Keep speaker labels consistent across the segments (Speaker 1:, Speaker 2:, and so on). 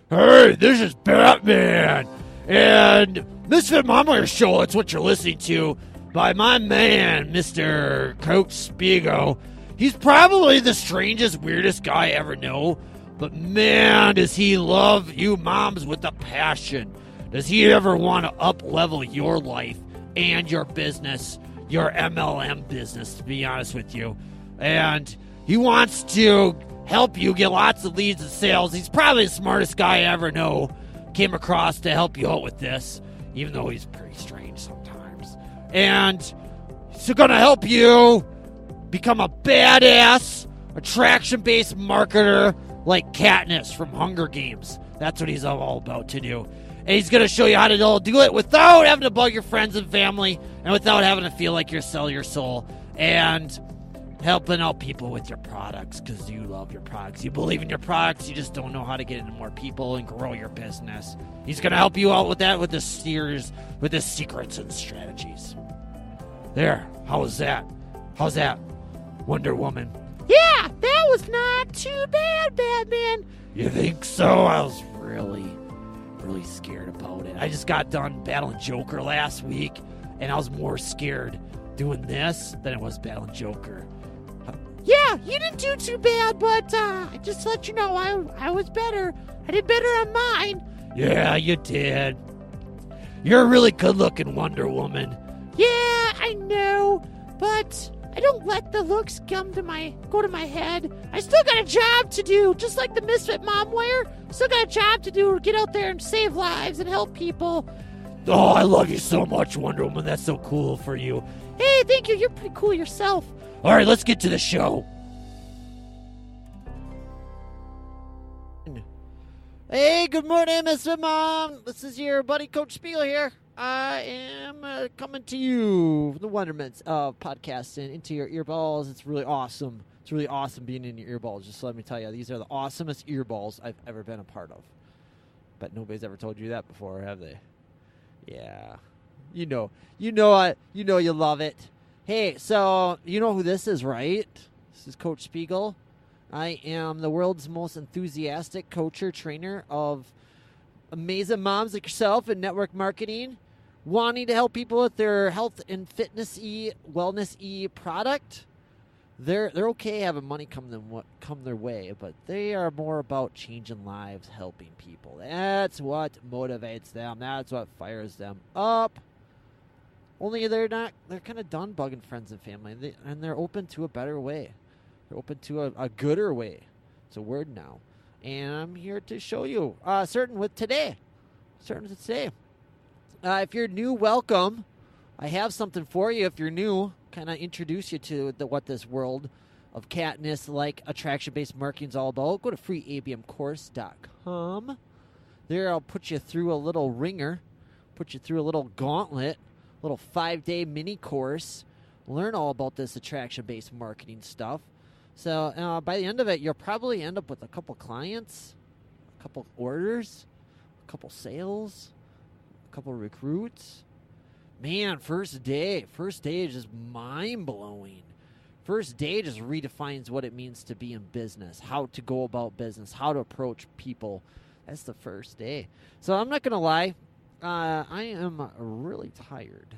Speaker 1: Hey, this is Batman, and Misfit Mama Show, it's what you're listening to, by my man, Mr. Coach Spiegel. He's probably the strangest, weirdest guy I ever know, but man, does he love you moms with a passion. Does he ever want to up-level your life and your business, your MLM business, to be honest with you. And he wants to help you get lots of leads and sales. He's probably the smartest guy I ever know. Came across to help you out with this, even though he's pretty strange sometimes. And he's going to help you become a badass attraction-based marketer like Katniss from Hunger Games. That's what he's all about to do. And he's going to show you how to do it without having to bug your friends and family and without having to feel like you're selling your soul. And helping out people with your products because you love your products. You believe in your products. You just don't know how to get into more people and grow your business. He's going to help you out with that, with the secrets and strategies. There. How's that? How's that, Wonder Woman?
Speaker 2: Yeah, that was not too bad, Batman.
Speaker 1: You think so? I was really scared about it. I just got done battling Joker last week, and I was more scared doing this than it was battling Joker.
Speaker 2: Yeah, you didn't do too bad, but just to let you know, I was better. I did better on mine.
Speaker 1: Yeah, you did. You're a really good-looking Wonder Woman.
Speaker 2: Yeah, I know, but I don't let the looks go to my head. I still got a job to do, just like the Misfit Mom wear. Still got a job to do to get out there and save lives and help people.
Speaker 1: Oh, I love you so much, Wonder Woman. That's so cool for you.
Speaker 2: Hey, thank you. You're pretty cool yourself.
Speaker 1: All right, let's get to the show.
Speaker 2: Hey, good morning, Misfit Mom. This is your buddy, Coach Spiegel here. I am coming to you from the wonderments of podcasting into your earballs. It's really awesome. It's really awesome being in your earballs. Just let me tell you, these are the awesomest earballs I've ever been a part of. But nobody's ever told you that before, have they? Yeah. You know you love it. Hey, so you know who this is, right? This is Coach Spiegel. I am the world's most enthusiastic coacher, trainer of amazing moms like yourself in network marketing, wanting to help people with their health and fitness-y, wellness-y product. They're okay having money come their way, but they are more about changing lives, helping people. That's what motivates them. That's what fires them up. Only they're kind of done bugging friends and family, and they're open to a better way. They're open to a gooder way. It's a word now. And I'm here to show you, starting with today. If you're new, welcome. I have something for you if you're new. Kind of introduce you to what this world of Katniss-like Attraction Based Marketing is all about. Go to freeabmcourse.com. There I'll put you through a little ringer, put you through a little gauntlet, little 5-day mini course. Learn all about this attraction-based marketing stuff. So by the end of it, you'll probably end up with a couple clients, a couple orders, a couple sales, a couple recruits. Man, first day is just mind-blowing. First day just redefines what it means to be in business, how to go about business, how to approach people. That's the first day. So I'm not going to lie. I am really tired.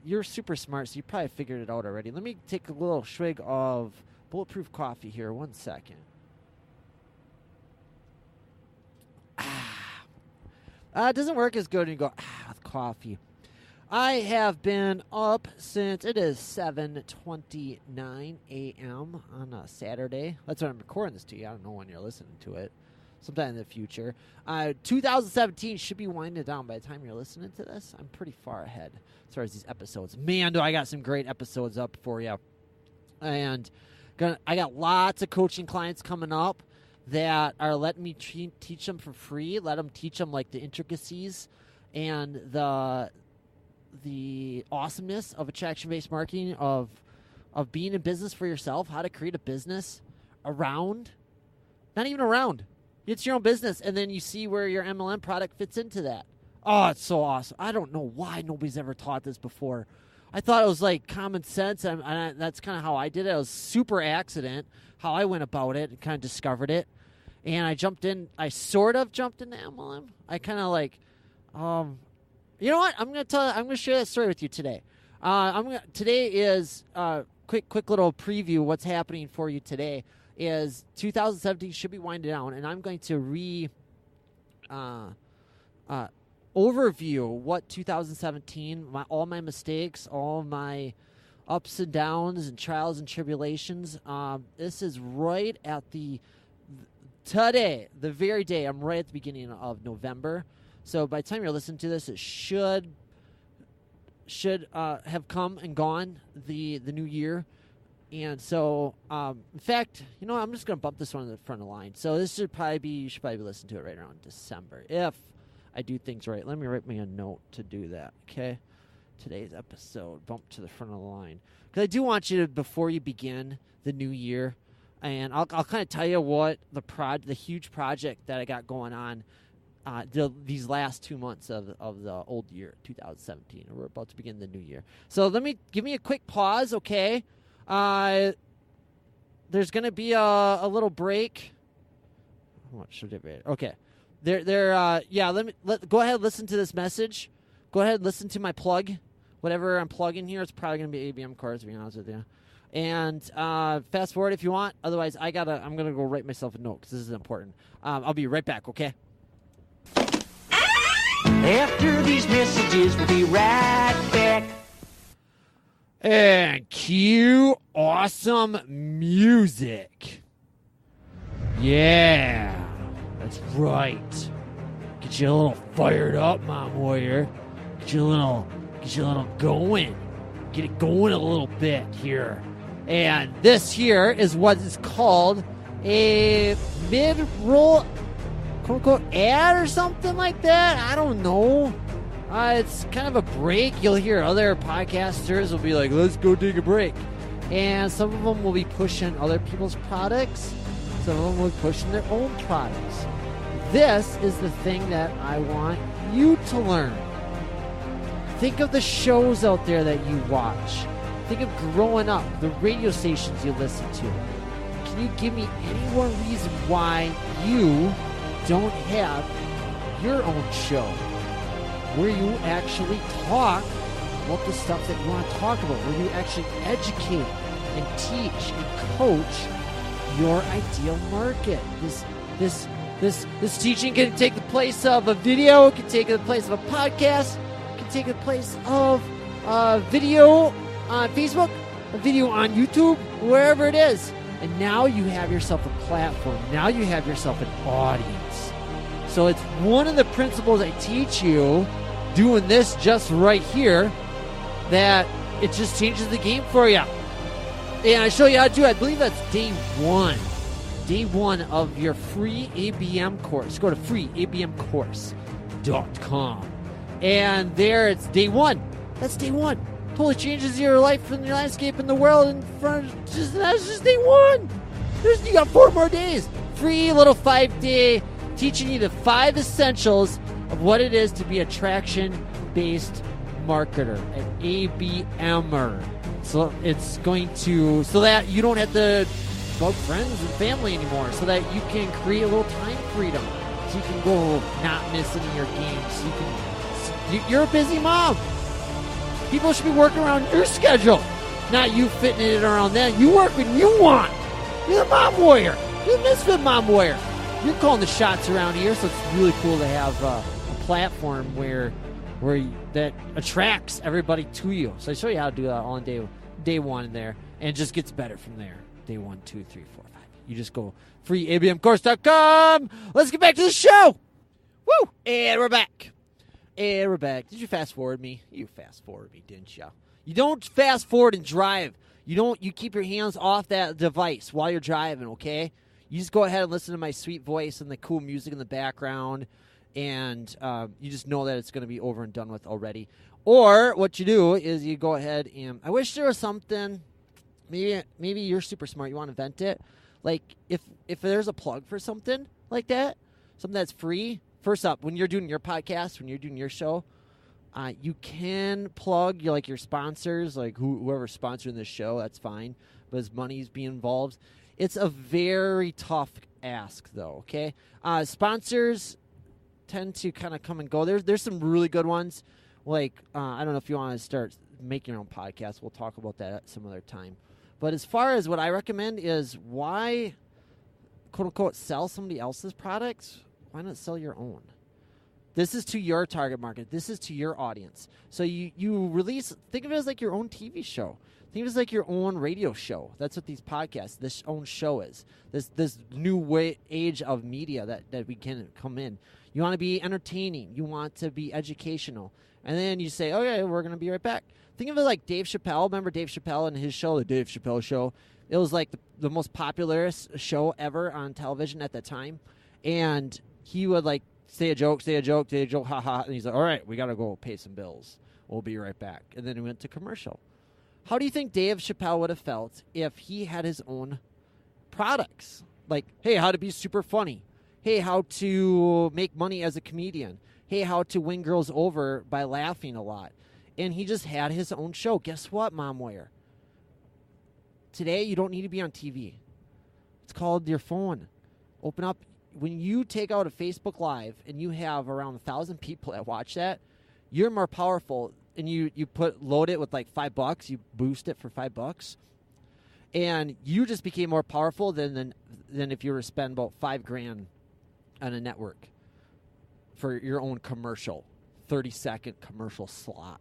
Speaker 2: You're super smart, so you probably figured it out already. Let me take a little swig of bulletproof coffee here. 1 second. It doesn't work as good when you go, with coffee. I have been up since it is 7:29 a.m. on a Saturday. That's when I'm recording this to you. I don't know when you're listening to it. Sometime in the future. 2017 should be winding down by the time you're listening to this. I'm pretty far ahead as far as these episodes. Man, do I got some great episodes up for you. And I got lots of coaching clients coming up that are letting me teach them for free. Let them teach them like the intricacies and the awesomeness of attraction-based marketing, of being in business for yourself, how to create a business around, not even around. It's your own business, and then you see where your MLM product fits into that. Oh, it's so awesome. I don't know why nobody's ever taught this before. I thought it was like common sense, and that's kind of how I did it. It was super accident how I went about it and kind of discovered it. and I sort of jumped into MLM. I kind of like, you know what? I'm going to share that story with you today. Today is, quick little preview. What's happening for you today is 2017 should be winding down, and I'm going to overview what 2017, all my mistakes, all my ups and downs and trials and tribulations. This is right at the very day. I'm right at the beginning of November. So by the time you're listening to this, it should have come and gone the new year. And so, in fact, you know what? I'm just going to bump this one to the front of the line. So this you should probably be listening to it right around December, if I do things right. Let me write me a note to do that, okay? Today's episode, bump to the front of the line. Because I do want you to, before you begin the new year, and I'll kind of tell you what the huge project that I got going on these last 2 months of the old year, 2017. We're about to begin the new year. So give me a quick pause, okay? There's going to be a little break. How much should it be? Okay. Go ahead and listen to this message. Go ahead and listen to my plug. Whatever I'm plugging here, it's probably going to be ABM cards, to be honest with you. And fast forward if you want. Otherwise, I'm going to go write myself a note because this is important. I'll be right back, okay?
Speaker 3: After these messages, we'll be right back.
Speaker 1: And cue awesome music. Yeah, that's right. Get you a little fired up, Mom Warrior. Get you a little going. Get it going a little bit here. And this here is what is called a mid-roll, quote-unquote, ad or something like that. I don't know. It's kind of a break. You'll hear other podcasters will be like, let's go take a break. And some of them will be pushing other people's products. Some of them will be pushing their own products. This is the thing that I want you to learn. Think of the shows out there that you watch. Think of growing up, the radio stations you listen to. Can you give me any one reason why you don't have your own show where you actually talk about the stuff that you want to talk about, where you actually educate and teach and coach your ideal market? This teaching can take the place of a video, it can take the place of a podcast, it can take the place of a video on Facebook, a video on YouTube, wherever it is. And now you have yourself a platform. Now you have yourself an audience. So it's one of the principles I teach you doing this just right here that it just changes the game for you. And I show you how to do it. I believe that's day one. Day one of your free ABM course. Go to freeabmcourse.com. And there it's day one. That's day one. Totally changes your life and your landscape in the world in front of that's just day one. You got 4 more days. Free little 5-day teaching you the 5 essentials of what it is to be attraction-based marketer, an ABMer. So it's going to, so that you don't have to bug friends and family anymore, so that you can create a little time freedom, so you can go not miss any of your games. You're a busy mom. People should be working around your schedule, not you fitting it around them. You work when you want. You're the mom warrior. You're the misfit mom warrior. You're calling the shots around here, so it's really cool to have a platform where that attracts everybody to you. So I show you how to do that all on day one there, and it just gets better from there. Day 1, 2, 3, 4, 5. You just go freeabmcourse.com. Let's get back to the show. Woo! And we're back. Did you fast forward me? You fast forward me, didn't you? You don't fast forward and drive. You keep your hands off that device while you're driving, okay? You just go ahead and listen to my sweet voice and the cool music in the background, and you just know that it's going to be over and done with already. Or what you do is you go ahead and, I wish there was something, maybe you're super smart, you want to vent it. Like, if there's a plug for something like that, something that's free, first up, when you're doing your podcast, when you're doing your show, you can plug your sponsors, like whoever's sponsoring this show, that's fine. But as money's being involved, it's a very tough
Speaker 2: ask, though, okay? Sponsors tend to kind of come and go. There's some really good ones. Like, I don't know if you want to start making your own podcast. We'll talk about that at some other time. But as far as what I recommend is why, quote-unquote, sell somebody else's products? Why not sell your own? This is to your target market. This is to your audience. So you release, think of it as like your own TV show. Think of it as like your own radio show. That's what these podcasts, this own show is. This new age of media that we can come in. You want to be entertaining. You want to be educational. And then you say, okay, we're going to be right back. Think of it like Dave Chappelle. Remember Dave Chappelle and his show, The Dave Chappelle Show? It was like the most popular show ever on television at the time. And he would like say a joke, ha ha. And he's like, all right, we got to go pay some bills. We'll be right back. And then he went to commercial. How do you think Dave Chappelle would have felt if he had his own products? Like, hey, how to be super funny. Hey, how to make money as a comedian. Hey, how to win girls over by laughing a lot. And he just had his own show. Guess what, Mom Wire? Today, you don't need to be on TV. It's called your phone. Open up. When you take out a Facebook Live and you have around 1,000 people that watch that, you're more powerful. And you load it with like $5. You boost it for $5. And you just became more powerful than if you were to spend about $5,000 on a network for your own commercial, 30-second commercial slot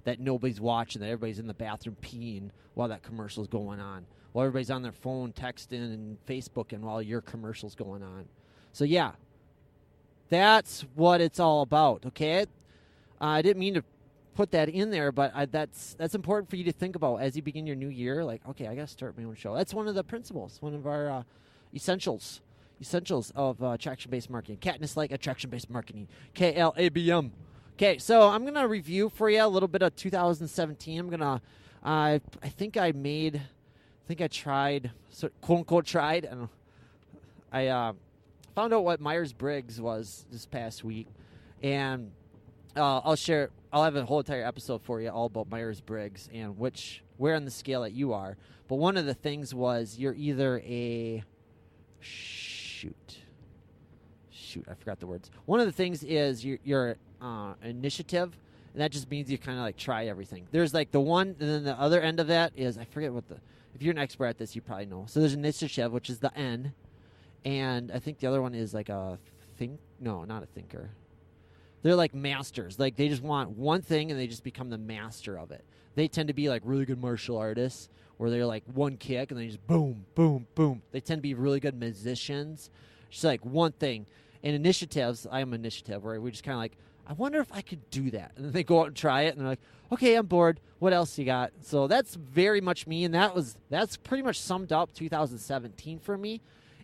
Speaker 2: that nobody's watching, that everybody's in the bathroom peeing while that commercial's going on, while everybody's on their phone texting and Facebooking while your commercial's going on. So, yeah, that's what it's all about, okay? I didn't mean to put that in there, but that's important for you to think about as you begin your new year. Like, okay, I got to start my own show. That's one of the principles, one of our essentials of attraction-based marketing. Katniss-like Attraction Based Marketing, KLABM. Okay, so I'm gonna review for you a little bit of 2017. I'm gonna, I tried, so, quote unquote tried, and I found out what Myers-Briggs was this past week, and I'll have a whole entire episode for you all about Myers-Briggs and where on the scale that you are. But one of the things was you're either a I forgot the words. One of the things is you're initiative, and that just means you kind of like try everything. There's like the one, and then the other end of that is, I forget if you're an expert at this, you probably know. So there's initiative, which is the N, and I think the other one is like not a thinker. They're like masters. Like they just want one thing and they just become the master of it. They tend to be like really good martial artists where they're like one kick and they just boom, boom, boom. They tend to be really good musicians. Just like one thing. And initiatives, I am initiative, where we just kind of like, I wonder if I could do that. And then they go out and try it and they're like, okay, I'm bored. What else you got? So that's very much me. And that's pretty much summed up 2017 for me.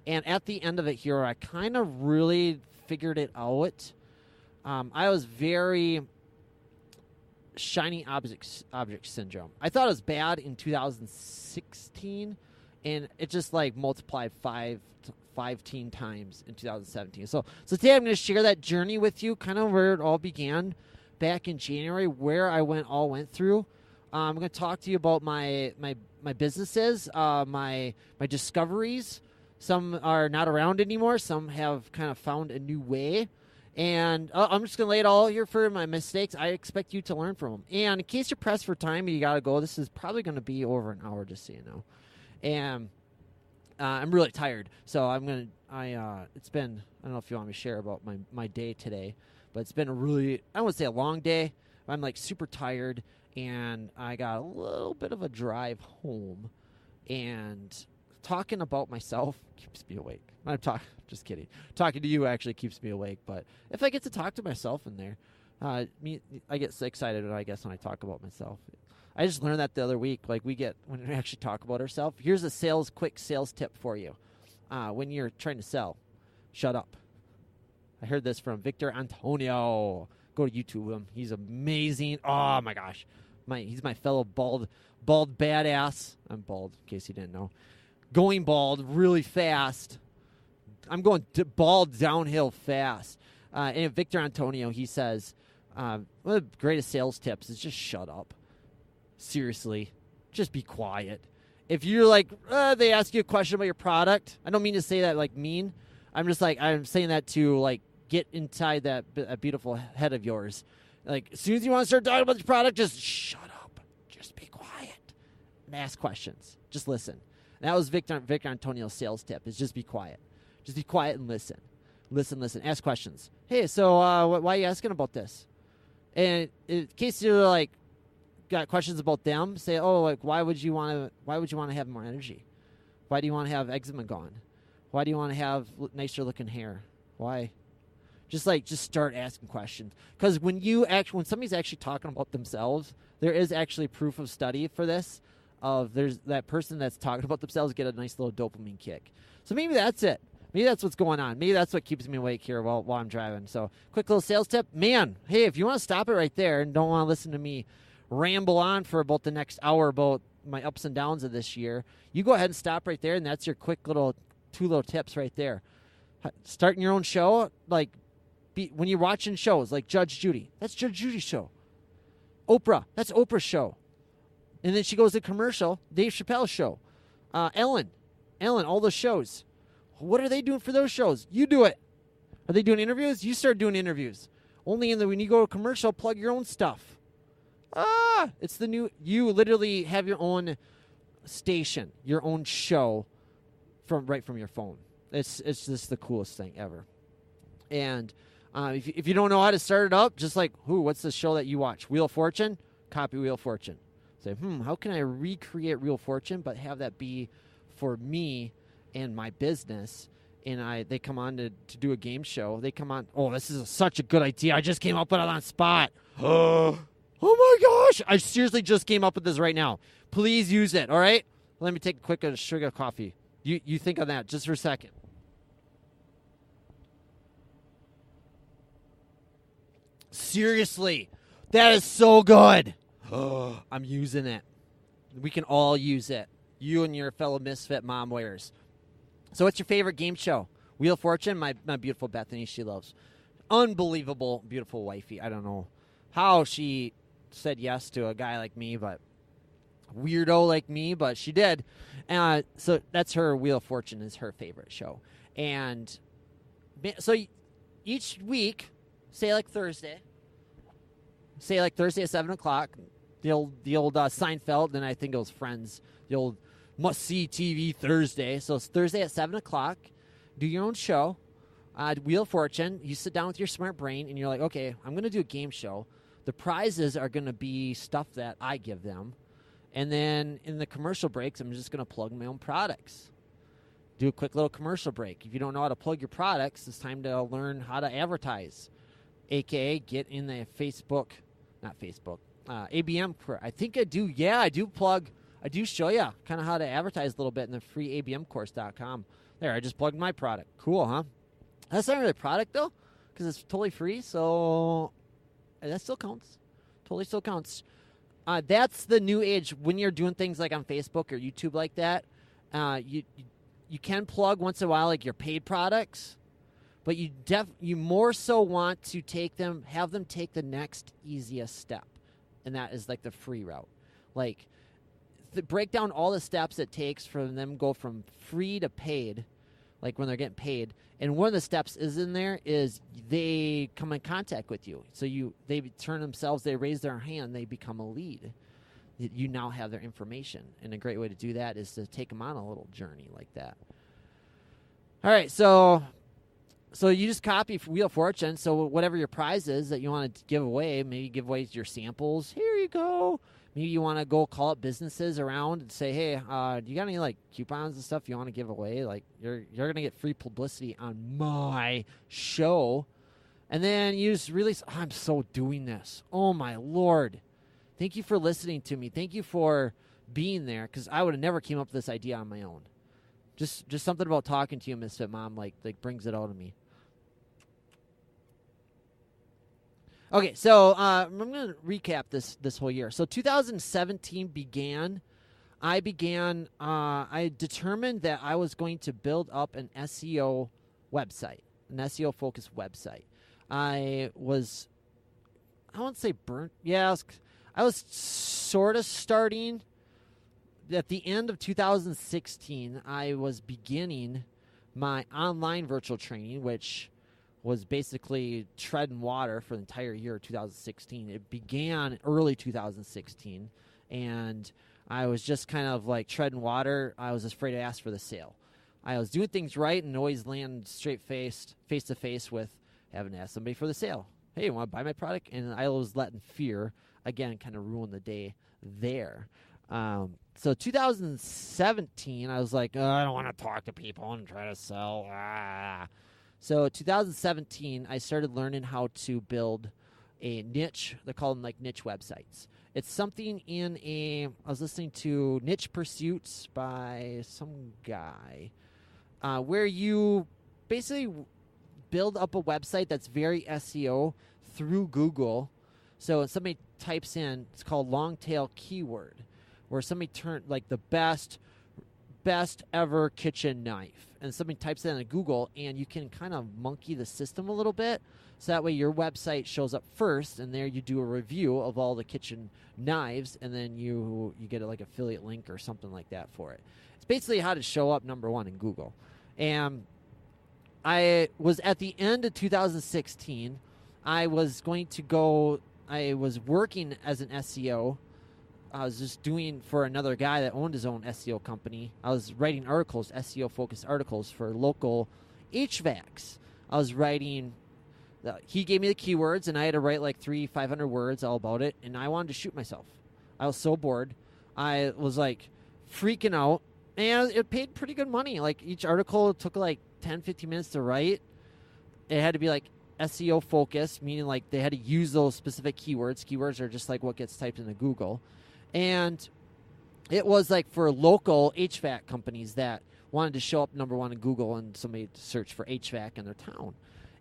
Speaker 2: And at the end of it here, I kind of really figured it out. I was very shiny object syndrome. I thought it was bad in 2016, and it just like multiplied 15 times in 2017. So today I'm going to share that journey with you, kind of where it all began back in January, where I went through. I'm going to talk to you about my businesses, my discoveries. Some are not around anymore. Some have kind of found a new way. And I'm just going to lay it all here for my mistakes. I expect you to learn from them. And in case you're pressed for time and you got to go, this is probably going to be over an hour, just so you know. And I'm really tired. So it's been, I don't know if you want me to share about my day today, but it's been a really, I wouldn't say a long day. I'm like super tired, and I got a little bit of a drive home, and talking about myself keeps me awake. Just kidding. Talking to you actually keeps me awake, but if I get to talk to myself in there, I get so excited, when I talk about myself. I just learned that the other week. Like when we actually talk about ourselves. Here's a quick sales tip for you. When you're trying to sell, shut up. I heard this from Victor Antonio. Go to YouTube him. He's amazing. Oh my gosh, he's my fellow bald badass. I'm bald, in case you didn't know. Going bald really fast. I'm going bald downhill fast. And Victor Antonio, he says, one of the greatest sales tips is just shut up. Seriously, just be quiet. if you're like, they ask you a question about your product, I don't mean to say that like mean. I'm saying that to like get inside that beautiful head of yours. Like, as soon as you want to start talking about your product, just shut up. Just be quiet and ask questions. Just listen. And that was Victor Antonio's sales tip, is just be quiet. Just be quiet and listen. Listen. Ask questions. Hey, so why are you asking about this? And in case you're like got questions about them, say, oh, like why would you want to have more energy? Why do you want to have eczema gone? Why do you want to have nicer looking hair? Why? Just start asking questions. Because when somebody's actually talking about themselves, there is actually proof of study for this. There's that person that's talking about themselves get a nice little dopamine kick. So maybe that's it. Maybe that's what's going on. Maybe that's what keeps me awake here while I'm driving. So quick little sales tip. Man, hey, if you want to stop it right there and don't want to listen to me ramble on for about the next hour about my ups and downs of this year, you go ahead and stop right there, and that's your quick little 2 little tips right there. Starting your own show, like when you're watching shows like Judge Judy, that's Judge Judy's show. Oprah, that's Oprah's show. And then she goes to commercial, Dave Chappelle's show. Ellen, all those shows. What are they doing for those shows? You do it. Are they doing interviews? You start doing interviews. Only when you go to commercial, plug your own stuff. It's the new. You literally have your own station, your own show, from your phone. It's just the coolest thing ever. And if you don't know how to start it up, just like what's the show that you watch? Wheel of Fortune. Copy Wheel of Fortune. Say, how can I recreate Wheel of Fortune but have that be for me and my business? And they come on to do a game show. They come on. Oh, this is such a good idea. I just came up with it on spot. Oh my gosh. I seriously just came up with this right now. Please use it, all right? Let me take a quick sugar of coffee. You think on that just for a second. Seriously, that is so good. I'm using it. We can all use it. You and your fellow misfit mom wears. So what's your favorite game show? Wheel of Fortune? My beautiful Bethany, she loves. Unbelievable, beautiful wifey. I don't know how she said yes to a guy like me, but weirdo like me, but she did. So that's her. Wheel of Fortune is her favorite show. And so each week, say like Thursday at 7 o'clock, the old Seinfeld, and I think it was Friends, the old must-see TV Thursday. So it's Thursday at 7 o'clock. Do your own show, Wheel of Fortune. You sit down with your smart brain, and you're like, okay, I'm going to do a game show. The prizes are going to be stuff that I give them. And then in the commercial breaks, I'm just going to plug my own products. Do a quick little commercial break. If you don't know how to plug your products, it's time to learn how to advertise, a.k.a. get in the ABM. I think I do. Yeah, I do plug. I do show you kind of how to advertise a little bit in the free abmcourse.com. There, I just plugged my product. Cool, huh? That's not really a product, though, because it's totally free, so that still counts. Totally still counts. That's the new age. When you're doing things like on Facebook or YouTube like that, you can plug once in a while like your paid products, but you more so want to have them take the next easiest step, and that is like the free route. Like, break down all the steps it takes for them go from free to paid, like when they're getting paid. And one of the steps is in there is they come in contact with you. So they turn themselves, they raise their hand, they become a lead. You now have their information. And a great way to do that is to take them on a little journey like that. All right, so you just copy Wheel of Fortune. So whatever your prize is that you want to give away, maybe give away your samples. Here you go. Maybe you want to go call up businesses around and say, hey, do you got any like coupons and stuff you want to give away? Like you're going to get free publicity on my show. And then you just release, I'm so doing this. Oh, my Lord. Thank you for listening to me. Thank you for being there, because I would have never came up with this idea on my own. Just something about talking to you, Misfit Mom, like brings it out of me. Okay, so I'm going to recap this whole year. So 2017 began. I determined that I was going to build up an SEO website, an SEO-focused website. I won't say burnt. Yeah, I was sort of starting at the end of 2016, I was beginning my online virtual training, which was basically treading water for the entire year of 2016. It began early 2016, and I was just kind of like treading water. I was afraid to ask for the sale. I was doing things right and always land face to face with having to ask somebody for the sale. Hey, you want to buy my product? And I was letting fear, again, kind of ruin the day there. So 2017, I was like, I don't want to talk to people and try to sell. So 2017, I started learning how to build a niche. They call them like niche websites. It's something I was listening to Niche Pursuits by some guy, where you basically build up a website that's very SEO through Google. So when somebody types in, it's called long tail keyword, where somebody turned like the best ever kitchen knife, and somebody types that into Google, and you can kind of monkey the system a little bit, so that way your website shows up first, and there you do a review of all the kitchen knives, and then you get a like affiliate link or something like that for it. It's basically how to show up number one in Google. And I was at the end of 2016, I was working as an SEO. I was just doing for another guy that owned his own SEO company. I was writing articles, SEO-focused articles for local HVACs. I was writing, he gave me the keywords, and I had to write like 500 words all about it, and I wanted to shoot myself. I was so bored. I was like freaking out, and it paid pretty good money. Like each article took like 10, 15 minutes to write. It had to be like SEO focused, meaning like they had to use those specific keywords. Keywords are just like what gets typed into Google. And it was like for local HVAC companies that wanted to show up number one in Google, and somebody to search for HVAC in their town.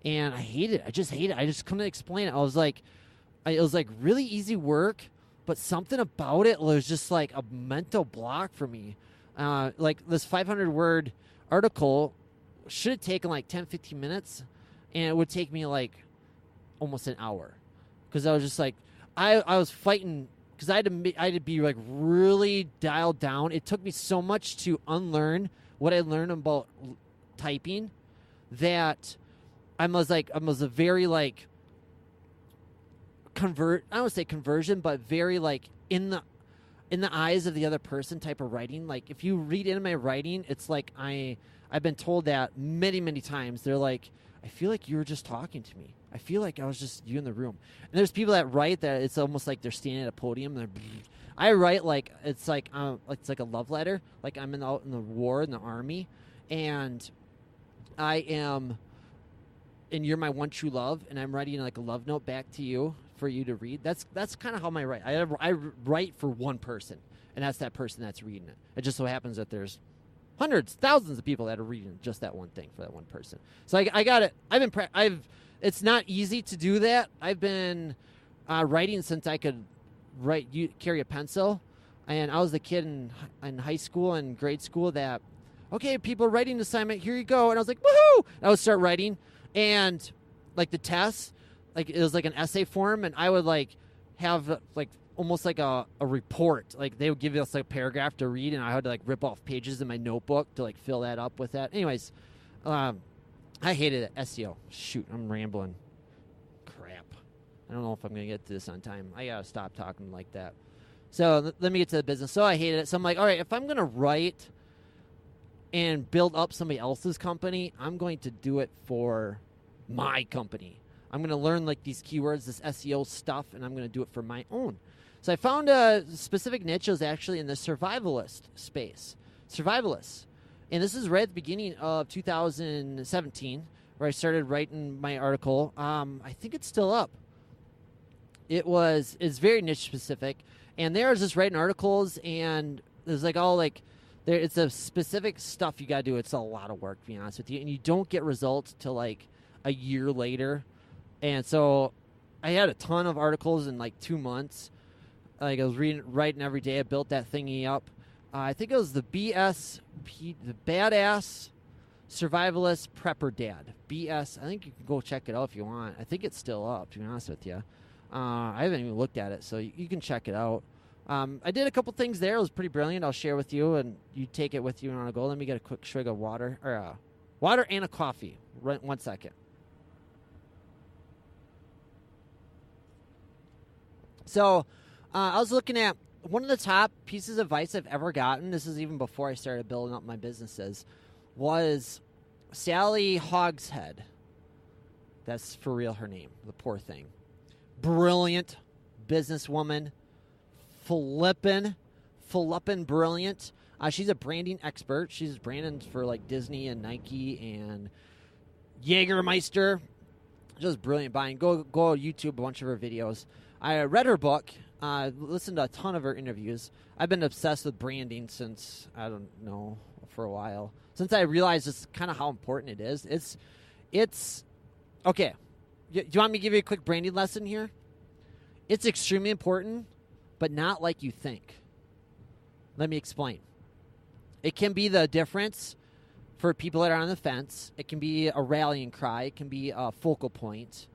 Speaker 2: And I hated it. I just hated it. I just couldn't explain it. It was like really easy work, but something about it was just like a mental block for me. Like this 500-word article should have taken like 10, 15 minutes, and it would take me like almost an hour, because I was just like, I was fighting, because I had to be like really dialed down. It took me so much to unlearn what I learned about typing that I was a very like I don't want to say conversion, but very like in the eyes of the other person type of writing. Like if you read into my writing, it's like I've been told that many, many times. They're like, I feel like you were just talking to me. I feel like I was just you in the room. And there's people that write that it's almost like they're standing at a podium. And I write like it's like a love letter. Like I'm out in the war in the army, and I am, and you're my one true love, and I'm writing like a love note back to you for you to read. That's kind of how I write. I write for one person, and that's that person that's reading it. It just so happens that there's hundreds, thousands of people that are reading just that one thing for that one person. So I got it. It's not easy to do that. I've been writing since I could carry a pencil, and I was the kid in high school and grade school that, okay, people are writing assignment, here you go. And I was like, woohoo! I would start writing, and like the tests, like it was like an essay form, and I would like have like almost like a report. Like they would give us like a paragraph to read, and I had to like rip off pages in my notebook to like fill that up with that. Anyways, I hated it. SEO. Shoot, I'm rambling. Crap. I don't know if I'm going to get to this on time. I got to stop talking like that. So let me get to the business. So I hated it. So I'm like, all right, if I'm going to write and build up somebody else's company, I'm going to do it for my company. I'm going to learn like these keywords, this SEO stuff, and I'm going to do it for my own. So I found a specific niche. It was actually in the survivalist space. Survivalists. And this is right at the beginning of 2017, where I started writing my article. I think it's still up. It's very niche specific. And there I was just writing articles, and there's like all like, it's a specific stuff you got to do. It's a lot of work, to be honest with you. And you don't get results till like a year later. And so I had a ton of articles in like 2 months. Like I was writing every day. I built that thingy up. I think it was the Badass Survivalist Prepper Dad. BS. I think you can go check it out if you want. I think it's still up, to be honest with you. I haven't even looked at it, so you can check it out. I did a couple things there. It was pretty brilliant. I'll share with you, and you take it with you on a go. Let me get a quick swig of water, or water and a coffee. Right, 1 second. So I was looking at one of the top pieces of advice I've ever gotten. This is even before I started building up my businesses. Was Sally Hogshead. That's for real her name. The poor thing. Brilliant businesswoman. Flippin' brilliant. She's a branding expert. She's branding for like Disney and Nike and Jägermeister. Just brilliant buying. Go YouTube a bunch of her videos. I read her book. Listened to a ton of her interviews. I've been obsessed with branding since, I don't know, for a while. Since I realized just kind of how important it is. It's okay. Do you want me to give you a quick branding lesson here? It's extremely important, but not like you think. Let me explain. It can be the difference for people that are on the fence. It can be a rallying cry. It can be a focal point.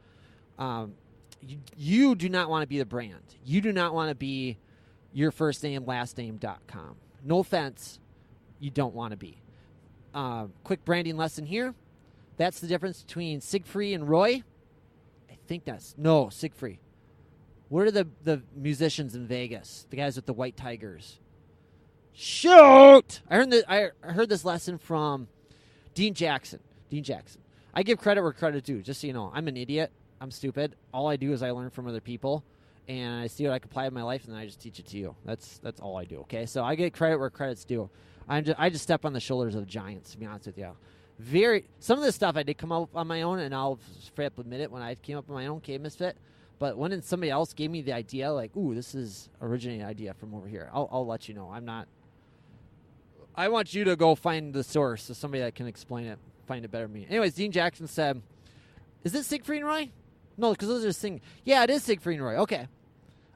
Speaker 2: You do not want to be the brand. You do not want to be your first name, last name.com. No offense, you don't want to be. Quick branding lesson here. That's the difference between Siegfried and Roy. I think Siegfried. What are the musicians in Vegas? The guys with the white tigers. Shoot! I heard this lesson from Dean Jackson. I give credit where credit's due, just so you know. I'm an idiot. I'm stupid. All I do is I learn from other people, and I see what I can apply in my life, and then I just teach it to you. That's all I do, okay? So I get credit where credit's due. I just step on the shoulders of giants, to be honest with you. Some of this stuff I did come up on my own, and I'll straight up admit it when I came up on my own, Misfit. But when somebody else gave me the idea, like, ooh, this is originating idea from over here, I'll let you know. I want you to go find the source of somebody that can explain it, find it better than me. Anyways, Dean Jackson said, is it Siegfried and Roy? No, because those are singing. Yeah, it is Siegfried and Roy. Okay.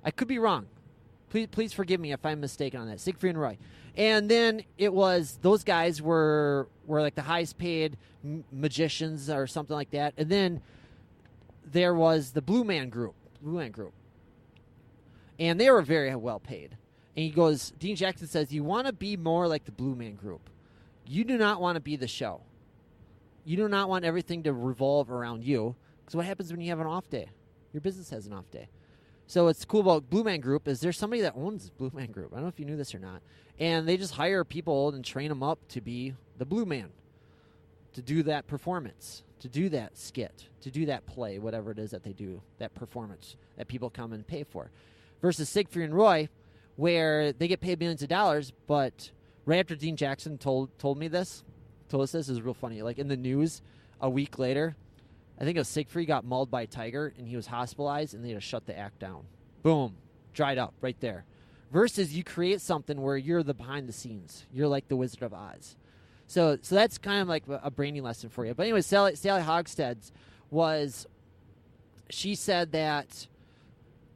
Speaker 2: I could be wrong. Please forgive me if I'm mistaken on that. Siegfried and Roy. And then it was, those guys were like the highest paid magicians or something like that. And then there was the Blue Man Group. And they were very well paid. And he goes, Dean Jackson says, you want to be more like the Blue Man Group. You do not want to be the show. You do not want everything to revolve around you. Because what happens when you have an off day? Your business has an off day. So what's cool about Blue Man Group is there's somebody that owns Blue Man Group. I don't know if you knew this or not. And they just hire people and train them up to be the Blue Man, to do that performance, to do that skit, to do that play, whatever it is that they do, that performance that people come and pay for. Versus Siegfried and Roy, where they get paid millions of dollars, but right after Dean Jackson told us this, is real funny. Like in the news a week later, I think it was Siegfried got mauled by a tiger, and he was hospitalized, and they had to shut the act down. Boom. Dried up right there. Versus you create something where you're the behind the scenes. You're like the Wizard of Oz. So that's kind of like a branding lesson for you. But anyway, Sally Hogshead's she said that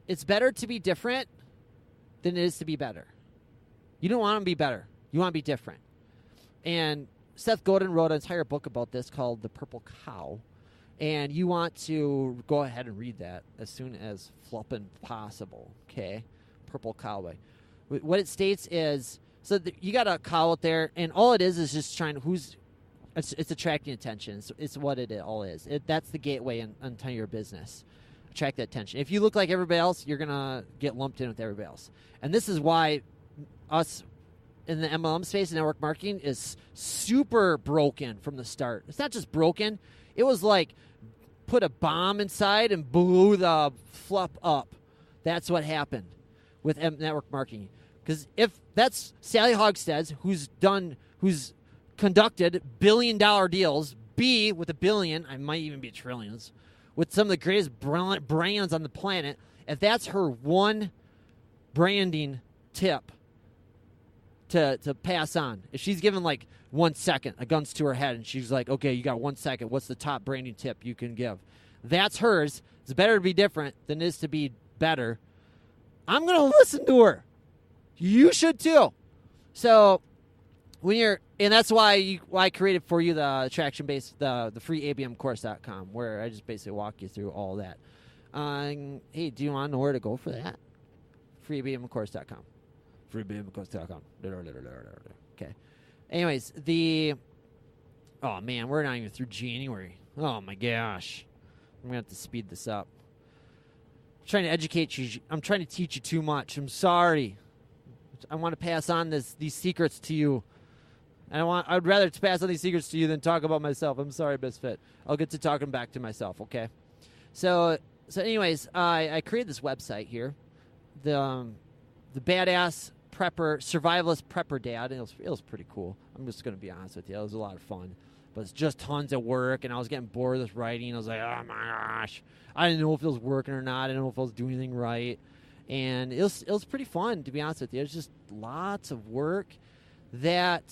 Speaker 2: it's better to be different than it is to be better. You don't want to be better. You want to be different. And Seth Godin wrote an entire book about this called The Purple Cow. And you want to go ahead and read that as soon as flippin' possible, okay? Purple Cow. What it states is, so you got a cow out there, and all it is just trying it's attracting attention. It's what it all is. That's the gateway into your business. Attract that attention. If you look like everybody else, you're going to get lumped in with everybody else. And this is why us in the MLM space and network marketing is super broken from the start. It's not just broken. It was like put a bomb inside and blew the fluff up. That's what happened with network marketing. Because if that's Sally Hogshead, who's conducted billion-dollar deals, with $1 billion, I might even be trillions, with some of the greatest brands on the planet, if that's her one branding tip to pass on, if she's given like 1 second, a gun's to her head, and she's like, okay, you got 1 second, what's the top branding tip you can give? That's hers. It's better to be different than it is to be better. I'm going to listen to her. You should too. So and that's why I created for you the attraction based, the free abmcourse.com, where I just basically walk you through all that. Hey, do you want to know where to go for that? freebmcourse.com. Freebmcourse.com. Okay. Anyways, oh man, we're not even through January. Oh my gosh. I'm going to have to speed this up. I'm trying to educate you. I'm trying to teach you too much. I'm sorry. I want to pass on these secrets to you. I'd rather pass on these secrets to you than talk about myself. I'm sorry, Misfit. I'll get to talking back to myself, okay? So anyways, I created this website here. The Badass Prepper, Survivalist Prepper Dad, and it was pretty cool. I'm just going to be honest with you. It was a lot of fun. But it's just tons of work, and I was getting bored of this writing. I was like, oh my gosh. I didn't know if it was working or not. I didn't know if I was doing anything right. And it was pretty fun, to be honest with you. It was just lots of work that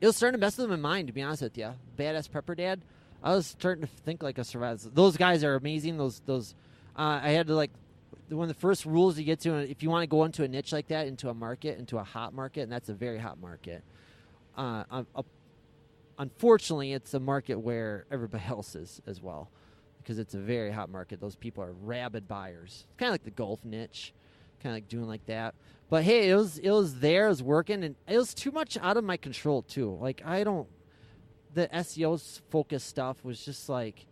Speaker 2: it was starting to mess with my mind, to be honest with you. Badass Prepper Dad, I was starting to think like a survivalist. Those guys are amazing. Those I had to, like, one of the first rules you get to, if you want to go into a niche like that, into a market, into a hot market, and that's a very hot market. Unfortunately, it's a market where everybody else is as well, because it's a very hot market. Those people are rabid buyers. It's kind of like the golf niche, kind of like doing like that. But hey, it was there, it was working, and it was too much out of my control too. Like, the SEO focused stuff was just like,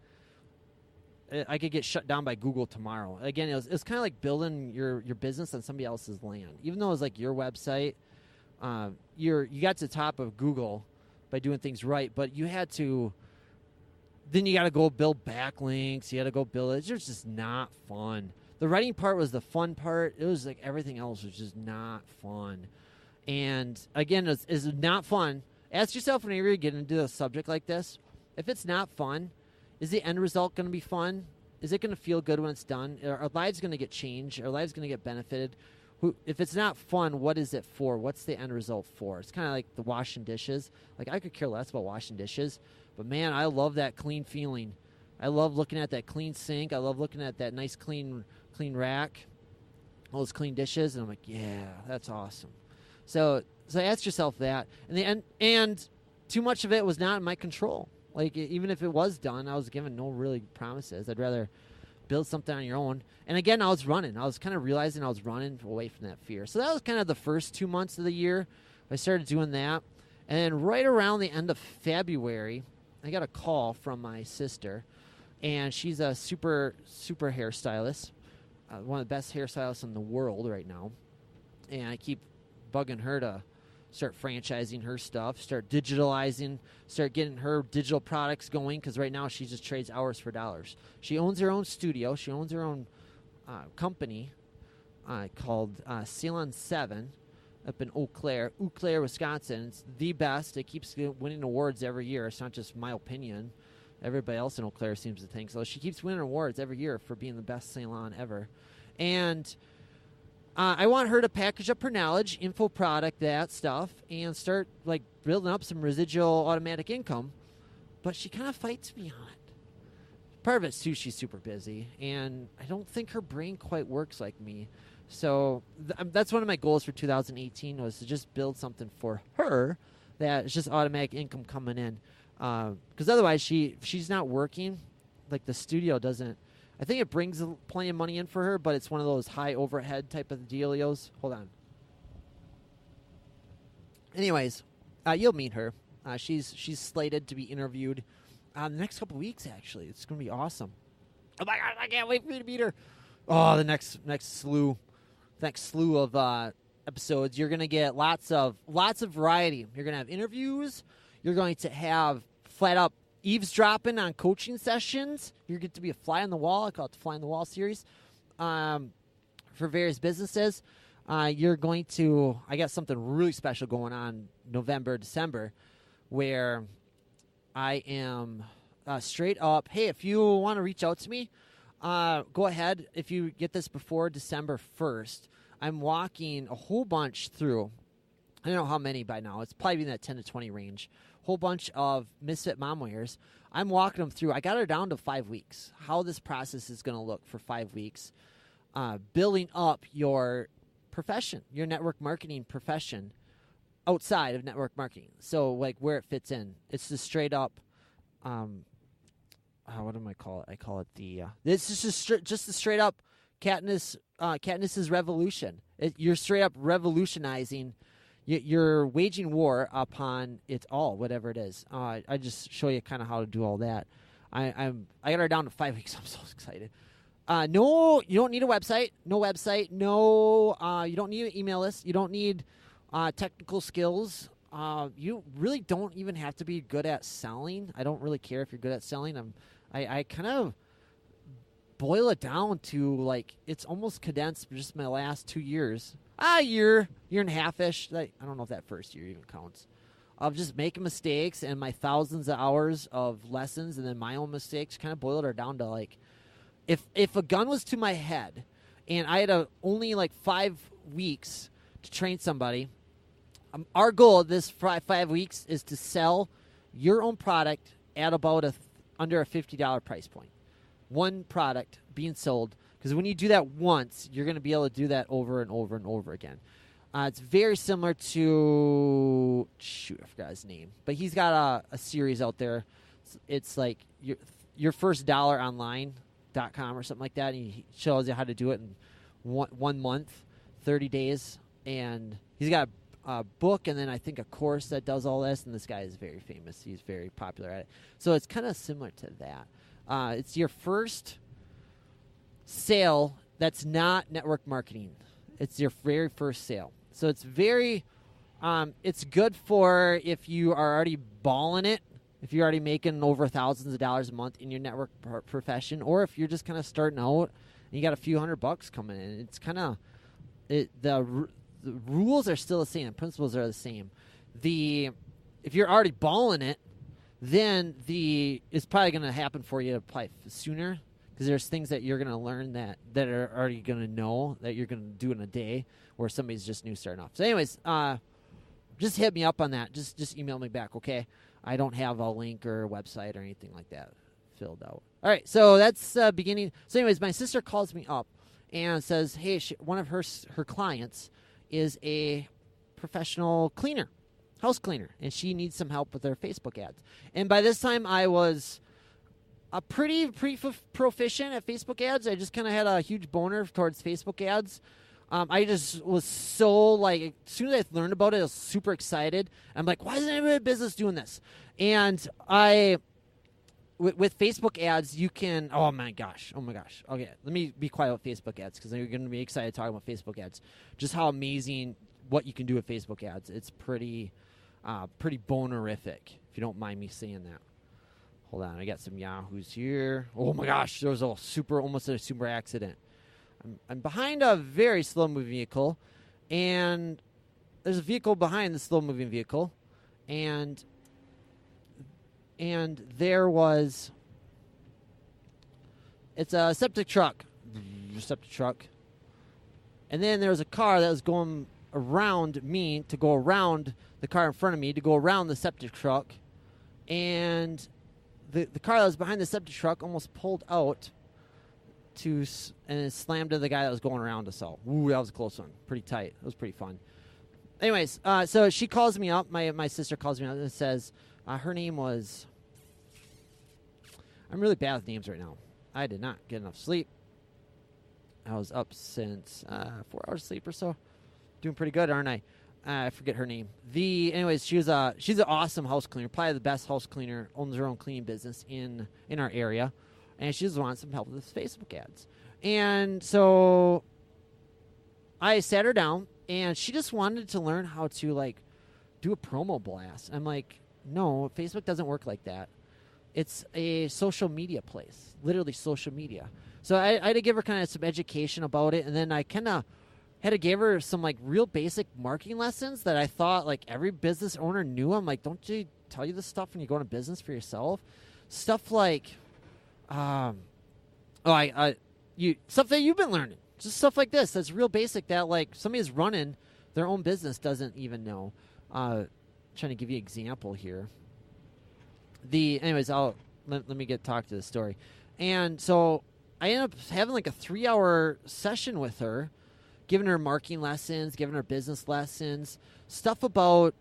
Speaker 2: I could get shut down by Google tomorrow. Again, it was kind of like building your business on somebody else's land. Even though it was like your website, you got to the top of Google by doing things right, but you had to, then you got to go build backlinks. You got to go build it. It's just not fun. The writing part was the fun part. It was like everything else was just not fun. And again, it's not fun. Ask yourself whenever you get into a subject like this, if it's not fun, is the end result going to be fun? Is it going to feel good when it's done? Are our lives going to get changed? Are our lives going to get benefited? If it's not fun, what is it for? What's the end result for? It's kind of like the washing dishes. Like, I could care less about washing dishes, but man, I love that clean feeling. I love looking at that clean sink. I love looking at that nice clean rack, all those clean dishes, and I'm like, yeah, that's awesome. So ask yourself that, and too much of it was not in my control. Like, even if it was done, I was given no really promises. I'd rather build something on your own. And again, I was running. I was kind of realizing I was running away from that fear. So that was kind of the first 2 months of the year. I started doing that. And then right around the end of February, I got a call from my sister. And she's a super, super hairstylist. One of the best hairstylists in the world right now. And I keep bugging her to start franchising her stuff, start digitalizing, start getting her digital products going, because right now she just trades hours for dollars. She owns her own studio. She owns her own company called Salon 7 up in Eau Claire, Wisconsin. It's the best. It keeps winning awards every year. It's not just my opinion. Everybody else in Eau Claire seems to think so. She keeps winning awards every year for being the best salon ever. And I want her to package up her knowledge, info product, that stuff, and start like building up some residual automatic income. But she kind of fights me on it. Part of it's too, she's super busy, and I don't think her brain quite works like me. So that's one of my goals for 2018, was to just build something for her that is just automatic income coming in. Because otherwise, she's not working. Like, the studio doesn't. I think it brings plenty of money in for her, but it's one of those high overhead type of dealios. Hold on. Anyways, you'll meet her. She's slated to be interviewed the next couple weeks, actually. It's going to be awesome. Oh, my God, I can't wait for you to meet her. Oh, the next slew of episodes. You're going to get lots of variety. You're going to have interviews. You're going to have flat-up eavesdropping on coaching sessions. You're going to be a fly on the wall. I call it the Fly on the Wall series for various businesses. I got something really special going on November, December, where I am straight up, hey, if you want to reach out to me, go ahead. If you get this before December 1st, I'm walking a whole bunch through. I don't know how many by now. It's probably in that 10 to 20 range. Whole bunch of misfit mom wears. I'm walking them through. I got her down to 5 weeks. How this process is going to look for 5 weeks. Building up your profession, your network marketing profession outside of network marketing. So, like, where it fits in. It's just straight up, what do I call it? I call it the, it's just a straight up Katniss's revolution. You're straight up revolutionizing. You're waging war upon it all, whatever it is. I just show you kind of how to do all that. I got her down to 5 weeks. I'm so excited. No, you don't need a website. No website. No, you don't need an email list. You don't need technical skills. You really don't even have to be good at selling. I don't really care if you're good at selling. I kind of boil it down to, like, it's almost condensed just my last 2 years. Year and a half-ish. I don't know if that first year even counts. Of just making mistakes and my thousands of hours of lessons and then my own mistakes kind of boiled it down to, like, if a gun was to my head and I had only, like, 5 weeks to train somebody, our goal this 5 weeks is to sell your own product at about under a $50 price point. One product being sold. Because when you do that once, you're going to be able to do that over and over and over again. It's very similar to... Shoot, I forgot his name. But he's got a series out there. It's like your first dollar online.com or something like that. And he shows you how to do it in 1 month, 30 days. And he's got a book and then I think a course that does all this. And this guy is very famous. He's very popular at it. So it's kind of similar to that. It's your first sale that's not network marketing. It's your very first sale. So it's very, it's good for if you are already balling it, if you're already making over thousands of dollars a month in your network profession, or if you're just kind of starting out and you got a few $100 coming in. It's kind of, the rules are still the same. The principles are the same. If you're already balling it, then it's probably going to happen for you probably sooner. Because there's things that you're going to learn that are already going to know that you're going to do in a day where somebody's just new starting off. So anyways, just hit me up on that. Just email me back, okay? I don't have a link or a website or anything like that filled out. All right, so that's beginning. So anyways, my sister calls me up and says, hey, one of her clients is a professional cleaner, house cleaner, and she needs some help with her Facebook ads. And by this time, I was... pretty proficient at Facebook ads. I just kind of had a huge boner towards Facebook ads. I just was so, like, as soon as I learned about it, I was super excited. I'm like, why isn't anybody in business doing this? And with Facebook ads, you can, oh my gosh. Okay, let me be quiet about Facebook ads because you're going to be excited talking about Facebook ads. Just how amazing what you can do with Facebook ads. It's pretty bonerific, if you don't mind me saying that. Hold on, I got some Yahoos here. Oh my gosh, there was almost a super accident. I'm behind a very slow-moving vehicle, and there's a vehicle behind the slow-moving vehicle, and there was... It's a septic truck. And then there was a car that was going around me to go around the car in front of me to go around the septic truck, and... The car that was behind the septic truck almost pulled out and slammed to the guy that was going around us all. Ooh, that was a close one. Pretty tight. It was pretty fun. Anyways, so she calls me up. My sister calls me up and says her name was... I'm really bad with names right now. I did not get enough sleep. I was up since 4 hours sleep or so. Doing pretty good, aren't I? I forget her name. Anyways, she's an awesome house cleaner, probably the best house cleaner, owns her own cleaning business in our area, and she just wants some help with Facebook ads. And so I sat her down, and she just wanted to learn how to, like, do a promo blast. I'm like, no, Facebook doesn't work like that. It's a social media place, literally social media. So I had to give her kind of some education about it, and then I kind of had to give her some, like, real basic marketing lessons that I thought, like, every business owner knew. I'm like, don't you tell you this stuff when you go into business for yourself? Stuff like, stuff that you've been learning. Just stuff like this that's real basic that, like, somebody who's running their own business doesn't even know. Trying to give you an example here. Anyways, let me talk to the story. And so I ended up having, like, a 3-hour session with her, giving her marketing lessons, giving her business lessons, stuff about,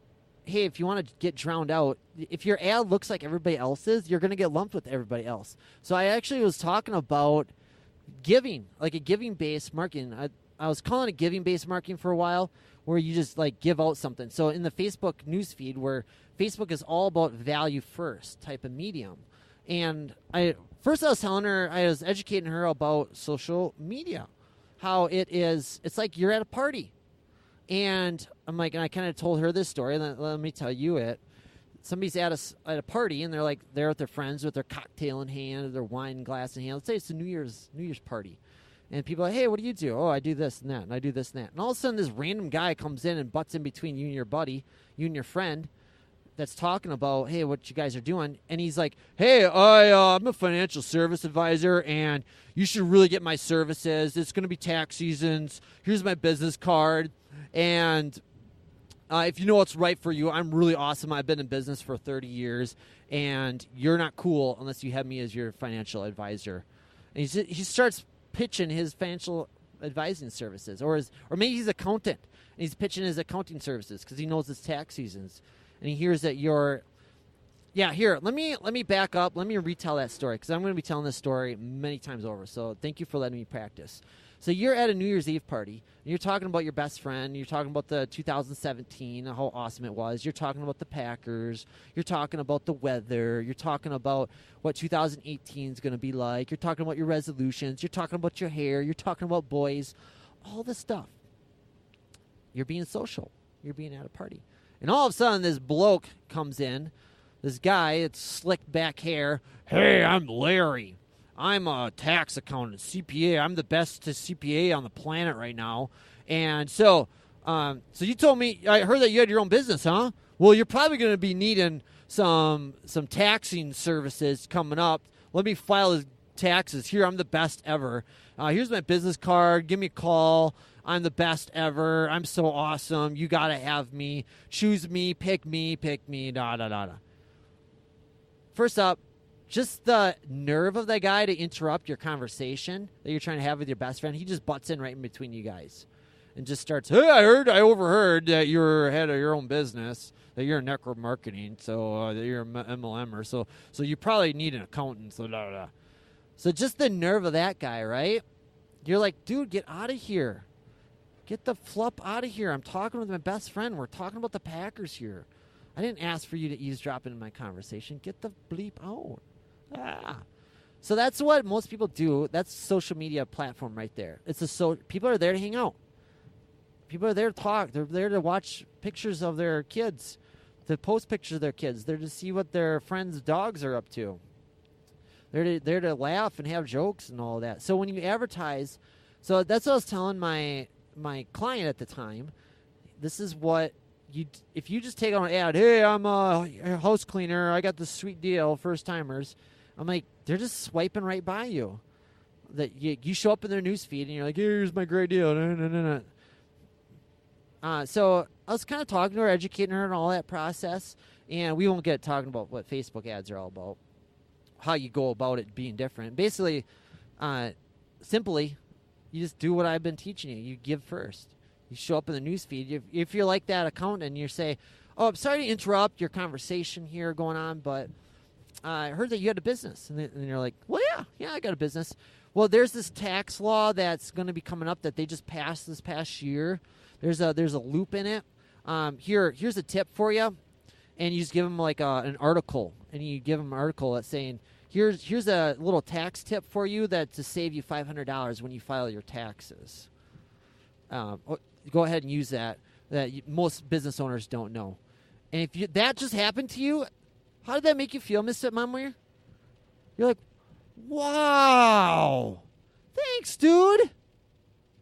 Speaker 2: hey, if you want to get drowned out, if your ad looks like everybody else's, you're going to get lumped with everybody else. So I actually was talking about giving, like a giving-based marketing. I was calling it giving-based marketing for a while, where you just like give out something. So in the Facebook newsfeed, where Facebook is all about value first type of medium. And I was telling her, I was educating her about social media, how it's like you're at a party. And I'm like, and I kind of told her this story. Let me tell you it. Somebody's at a party, and they're like there with their friends with their cocktail in hand, or their wine glass in hand. Let's say it's a New Year's party. And people are like, hey, what do you do? Oh, I do this and that, and I do this and that. And all of a sudden, this random guy comes in and butts in between you and your buddy, you and your friend, that's talking about, hey, what you guys are doing. And he's like, hey, I'm a financial service advisor, and you should really get my services. It's going to be tax seasons. Here's my business card. And if you know what's right for you, I'm really awesome. I've been in business for 30 years, and you're not cool unless you have me as your financial advisor. And he starts pitching his financial advising services, or maybe he's an accountant, and he's pitching his accounting services because he knows it's tax seasons, and he hears that you're. Yeah, here, let me back up. Let me retell that story, because I'm going to be telling this story many times over. So thank you for letting me practice. So you're at a New Year's Eve party, and you're talking about your best friend. You're talking about the 2017, how awesome it was. You're talking about the Packers. You're talking about the weather. You're talking about what 2018 is going to be like. You're talking about your resolutions. You're talking about your hair. You're talking about boys. All this stuff. You're being social. You're being at a party. And all of a sudden, this bloke comes in, this guy, it's slicked back hair. Hey, I'm Larry. I'm a tax accountant, CPA. I'm the best CPA on the planet right now. And so you told me, I heard that you had your own business, huh? Well, you're probably going to be needing some taxing services coming up. Let me file his taxes. Here, I'm the best ever. Here's my business card. Give me a call. I'm the best ever. I'm so awesome. You got to have me. Choose me. Pick me. Da, da, da, da. First up, just the nerve of that guy to interrupt your conversation that you're trying to have with your best friend. He just butts in right in between you guys and just starts, hey, I overheard that you're head of your own business, that you're in network marketing, so that you're an MLM-er, so you probably need an accountant, so da, da, da. So just the nerve of that guy, right? You're like, dude, get out of here. Get the flup out of here. I'm talking with my best friend. We're talking about the Packers here. I didn't ask for you to eavesdrop into my conversation. Get the bleep out. So that's what most people do. That's social media platform right there. People are there to hang out. People are there to talk. They're there to watch pictures of their kids, to post pictures of their kids. They're to see what their friends' dogs are up to. They're there to laugh and have jokes and all that. So when you advertise, so that's what I was telling my client at the time. This is what if you just take on an ad, hey, I'm a house cleaner. I got this sweet deal, first timers. I'm like, they're just swiping right by you. That you show up in their news feed and you're like, here's my great deal. So I was kind of talking to her, educating her on all that process, and we won't get talking about what Facebook ads are all about, how you go about it being different. Basically, simply, you just do what I've been teaching you. You give first. You show up in the news feed. If you're like that accountant and you say, oh, I'm sorry to interrupt your conversation here going on, but I heard that you had a business. And you're like, well, yeah, I got a business. Well, there's this tax law that's going to be coming up that they just passed this past year. There's a loop in it. Here's a tip for you. And you just give them like an article. And you give them an article that's saying, here's a little tax tip for you that to save you $500 when you file your taxes. Go ahead and use that most business owners don't know. And if that just happened to you, how did that make you feel, Mr. Mumweir? You're like, wow, thanks, dude.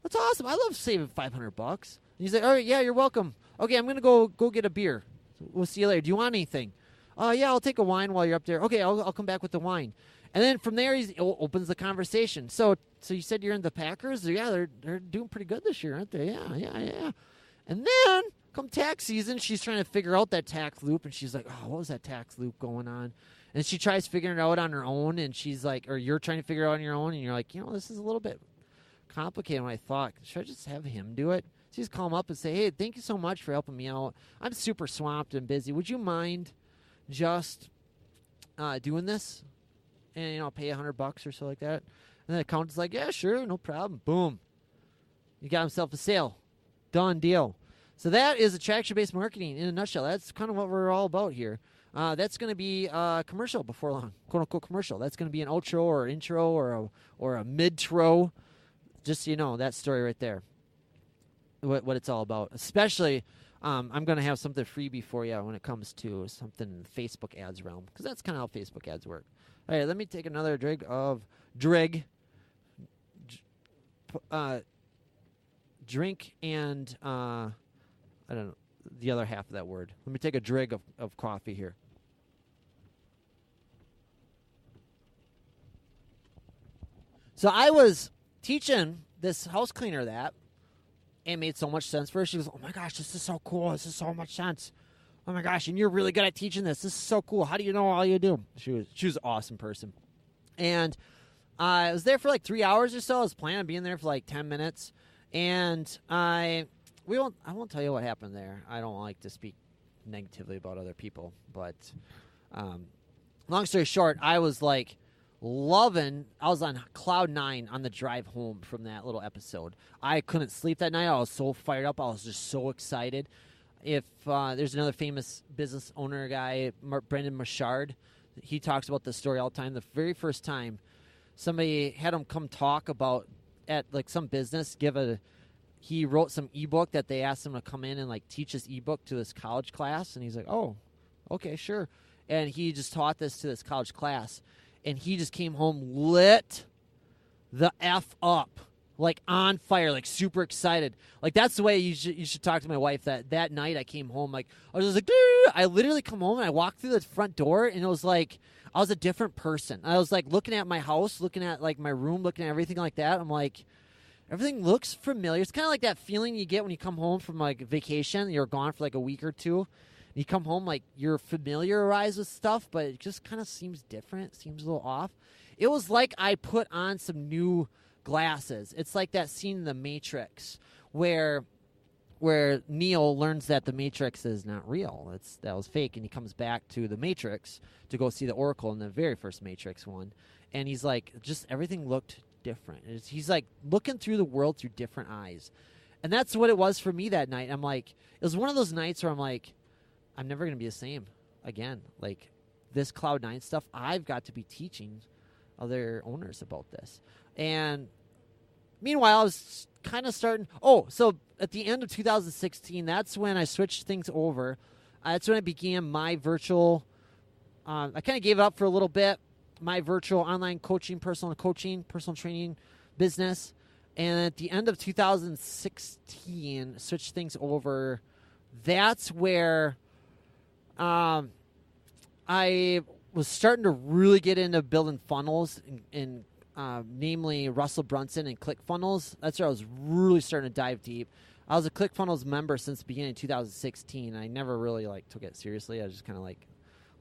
Speaker 2: That's awesome. I love saving $500. And he's like, all right, yeah, you're welcome. Okay, I'm going to go get a beer. We'll see you later. Do you want anything? Yeah, I'll take a wine while you're up there. Okay, I'll come back with the wine. And then from there, he opens the conversation. So you said you're in the Packers? Yeah, they're doing pretty good this year, aren't they? Yeah. And then, come tax season, she's trying to figure out that tax loop, and she's like, oh, what was that tax loop going on? And she tries figuring it out on her own, and she's like, or you're trying to figure it out on your own, and you're like, this is a little bit complicated than I thought. Should I just have him do it? So you just call him up and say, hey, thank you so much for helping me out. I'm super swamped and busy. Would you mind just doing this? and pay $100 or so like that. And the accountant's like, yeah, sure, no problem. Boom, he got himself a sale, done deal. So that is attraction-based marketing in a nutshell. That's kind of what we're all about here. That's going to be a commercial before long, quote-unquote commercial. That's going to be an outro or intro or a mid-tro. Just so you know, that story right there, what it's all about. Especially, I'm going to have something freebie for you when it comes to something in the Facebook ads realm, because that's kind of how Facebook ads work. All right, let me take another drink of drink and I don't know the other half of that word. Let me take a drink of coffee here. So I was teaching this house cleaner that, and it made so much sense for her. She goes, oh my gosh, this is so cool. This is so much sense. Oh my gosh, and you're really good at teaching this. This is so cool. How do you know all you do? She was an awesome person. And I was there for like 3 hours or so. I was planning on being there for like 10 minutes. And I won't tell you what happened there. I don't like to speak negatively about other people. But long story short, I was like loving. I was on cloud 9 on the drive home from that little episode. I couldn't sleep that night. I was so fired up. I was just so excited. If there's another famous business owner guy, Brendan Machard, he talks about this story all the time. The very first time somebody had him come talk about at like some business, he wrote some ebook that they asked him to come in and like teach this ebook to this college class, and he's like, oh, okay, sure. And he just taught this to this college class, and he just came home lit the F up, like on fire, like super excited. Like that's the way you should talk to my wife. That night I came home, like I was just like, Doo! I literally come home and I walked through the front door, and it was like I was a different person. I was like looking at my house, looking at like my room, looking at everything like that. I'm like, everything looks familiar. It's kind of like that feeling you get when you come home from like vacation. You're gone for like a week or two. And you come home like you're familiarized with stuff, but it just kind of seems different. Seems a little off. It was like I put on some new glasses. It's like that scene in The Matrix where Neo learns that the Matrix is not real. That was fake, and he comes back to the Matrix to go see the Oracle in the very first Matrix one, and he's like, just everything looked different. He's like looking through the world through different eyes, and that's what it was for me that night. I'm like, it was one of those nights where I'm like, I'm never gonna be the same again. Like this Cloud 9 stuff, I've got to be teaching other owners about this. And meanwhile, I was kind of starting. Oh, so at the end of 2016, that's when I switched things over. That's when I began my virtual. I kind of gave it up for a little bit. My virtual online coaching, personal training business. And at the end of 2016, switched things over. That's where I was starting to really get into building funnels and namely Russell Brunson and ClickFunnels. That's where I was really starting to dive deep. I was a ClickFunnels member since the beginning of 2016. I never really took it seriously. I was just kind of a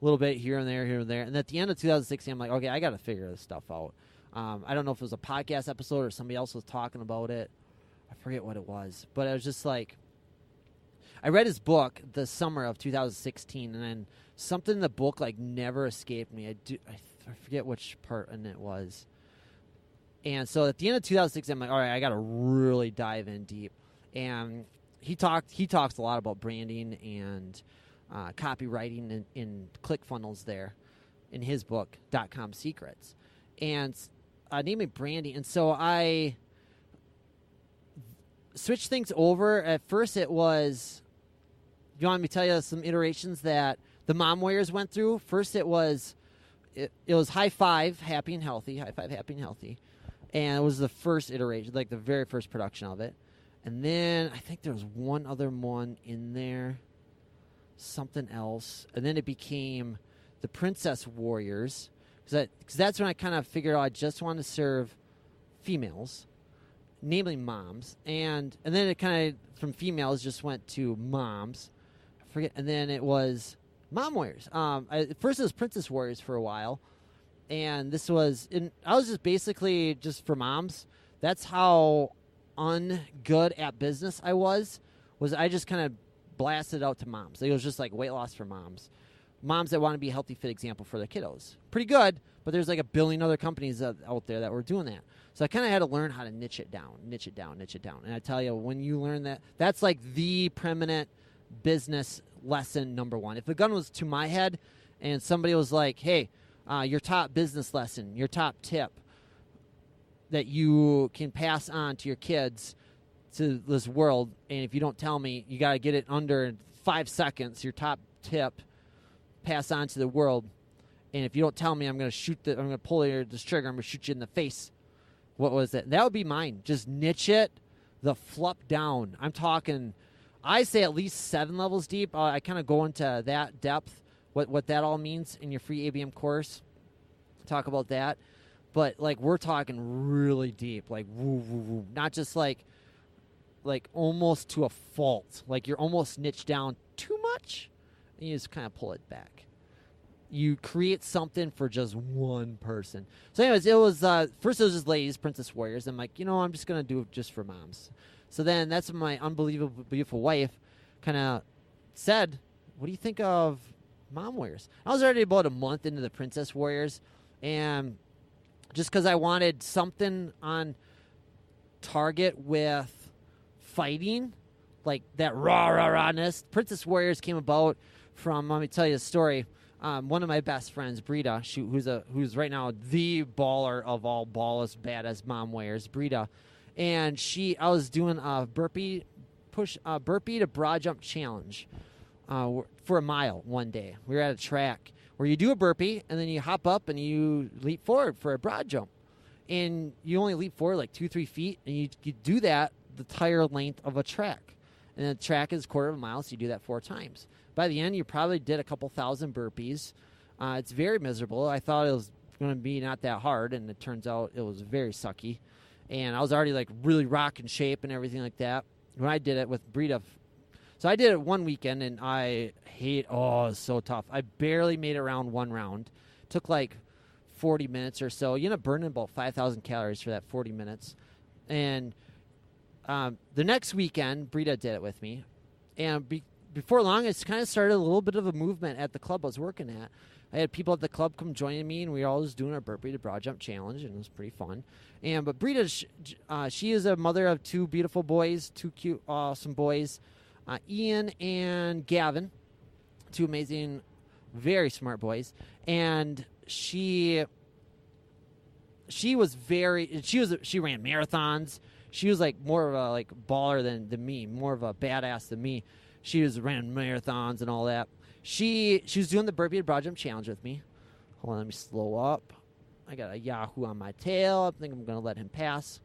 Speaker 2: little bit here and there. And at the end of 2016, I'm like, okay, I got to figure this stuff out. I don't know if it was a podcast episode or somebody else was talking about it. I forget what it was. But I was just like, I read his book the summer of 2016, and then something in the book never escaped me. I forget which part in it was. And so at the end of 2016, I'm like, all right, I got to really dive in deep. And he talks a lot about branding and copywriting in ClickFunnels there in his book, .com Secrets. And namely branding. And so I switched things over. At first it was, you want me to tell you some iterations that the Mom Warriors went through? First it was high five, happy and healthy. High five, happy and healthy. And it was the first iteration, the very first production of it. And then I think there was one other one in there, something else. And then it became the Princess Warriors. Because that's when I kind of figured out I just wanted to serve females, namely moms. And then it kind of, from females, just went to moms. I forget. And then it was Mom Warriors. First it was Princess Warriors for a while. And this was, I was just basically just for moms. That's how ungood at business I was I just kind of blasted out to moms. It was just weight loss for moms. Moms that want to be a healthy, fit example for their kiddos. Pretty good, But there's like a billion other companies out there that were doing that. So I kind of had to learn how to niche it down. And I tell you, when you learn that, that's like the permanent business lesson number one. If the gun was to my head and somebody was like, hey, your top business lesson, your top tip that you can pass on to your kids, to this world, and if you don't tell me, you got to get it under 5 seconds, your top tip, pass on to the world. And if you don't tell me, I'm going to pull this trigger, I'm going to shoot you in the face. What was it? That would be mine. Just niche it the flup down. I'm talking, I say at least 7 levels deep. I kind of go into that depth, what that all means in your free ABM course. Talk about that. But, like, we're talking really deep, like, woo, woo, woo. Not just, like almost to a fault. Like, you're almost niched down too much, and you just kind of pull it back. You create something for just one person. So anyways, it was first it was just ladies, Princess Warriors. I'm like, I'm just going to do it just for moms. So then that's when my unbelievable, beautiful wife kind of said, what do you think of Mom Warriors? I was already about a month into the Princess Warriors, and just because I wanted something on target with fighting, like that rawness. Princess Warriors came about from, let me tell you a story. One of my best friends, Brita, who's right now the baller of all ballers, badass mom warriors, Brita, and I was doing a burpee to broad jump challenge for a mile one day. We were at a track where you do a burpee and then you hop up and you leap forward for a broad jump, and you only leap forward like 2-3 feet, and you do that the entire length of a track, and the track is a quarter of a mile, so you do that 4 times. By the end, you probably did a couple thousand burpees. It's very miserable. I thought it was going to be not that hard, and it turns out it was very sucky. And I was already like really rocking shape and everything like that when I did it with Brita. So I did it one weekend, and it was so tough. I barely made it around one round. Took like 40 minutes or so. You end up burning about 5,000 calories for that 40 minutes. And the next weekend, Brita did it with me. And before long, it's kind of started a little bit of a movement at the club I was working at. I had people at the club come joining me, and we were all just doing our burpee to broad jump challenge, and it was pretty fun. But Brita, she is a mother of 2 beautiful boys, 2 cute, awesome boys, Ian and Gavin, 2 amazing, very smart boys. And she ran marathons. She was like more of a baller than me, more of a badass than me. She ran marathons and all that. She was doing the burpee to broad jump challenge with me. Hold on, let me slow up. I got a Yahoo on my tail. I think I'm going to let him pass.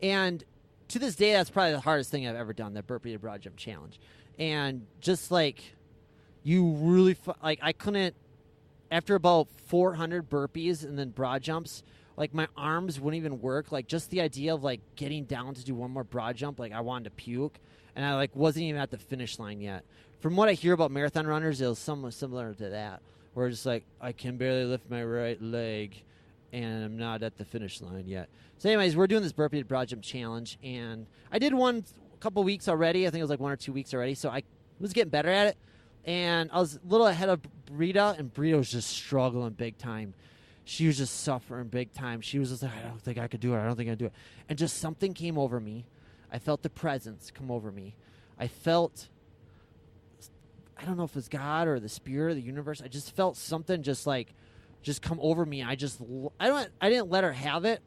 Speaker 2: And to this day, that's probably the hardest thing I've ever done, that burpee to broad jump challenge. And just like, you really, I couldn't, after about 400 burpees and then broad jumps, like my arms wouldn't even work. Like just the idea of like getting down to do one more broad jump, like I wanted to puke. And I wasn't even at the finish line yet. From what I hear about marathon runners, it was somewhat similar to that, where it's like, I can barely lift my right leg, and I'm not at the finish line yet. So anyways, we're doing this burpee to broad jump challenge, and I did one a couple weeks already. I think it was like 1 or 2 weeks already, so I was getting better at it. And I was a little ahead of Brita, and Brita was just struggling big time. She was just suffering big time. She was just like, I don't think I could do it. I don't think I could do it. And just something came over me. I felt the presence come over me. I felt, I don't know if it's God or the spirit or the universe. I just felt something just come over me. I didn't let her have it.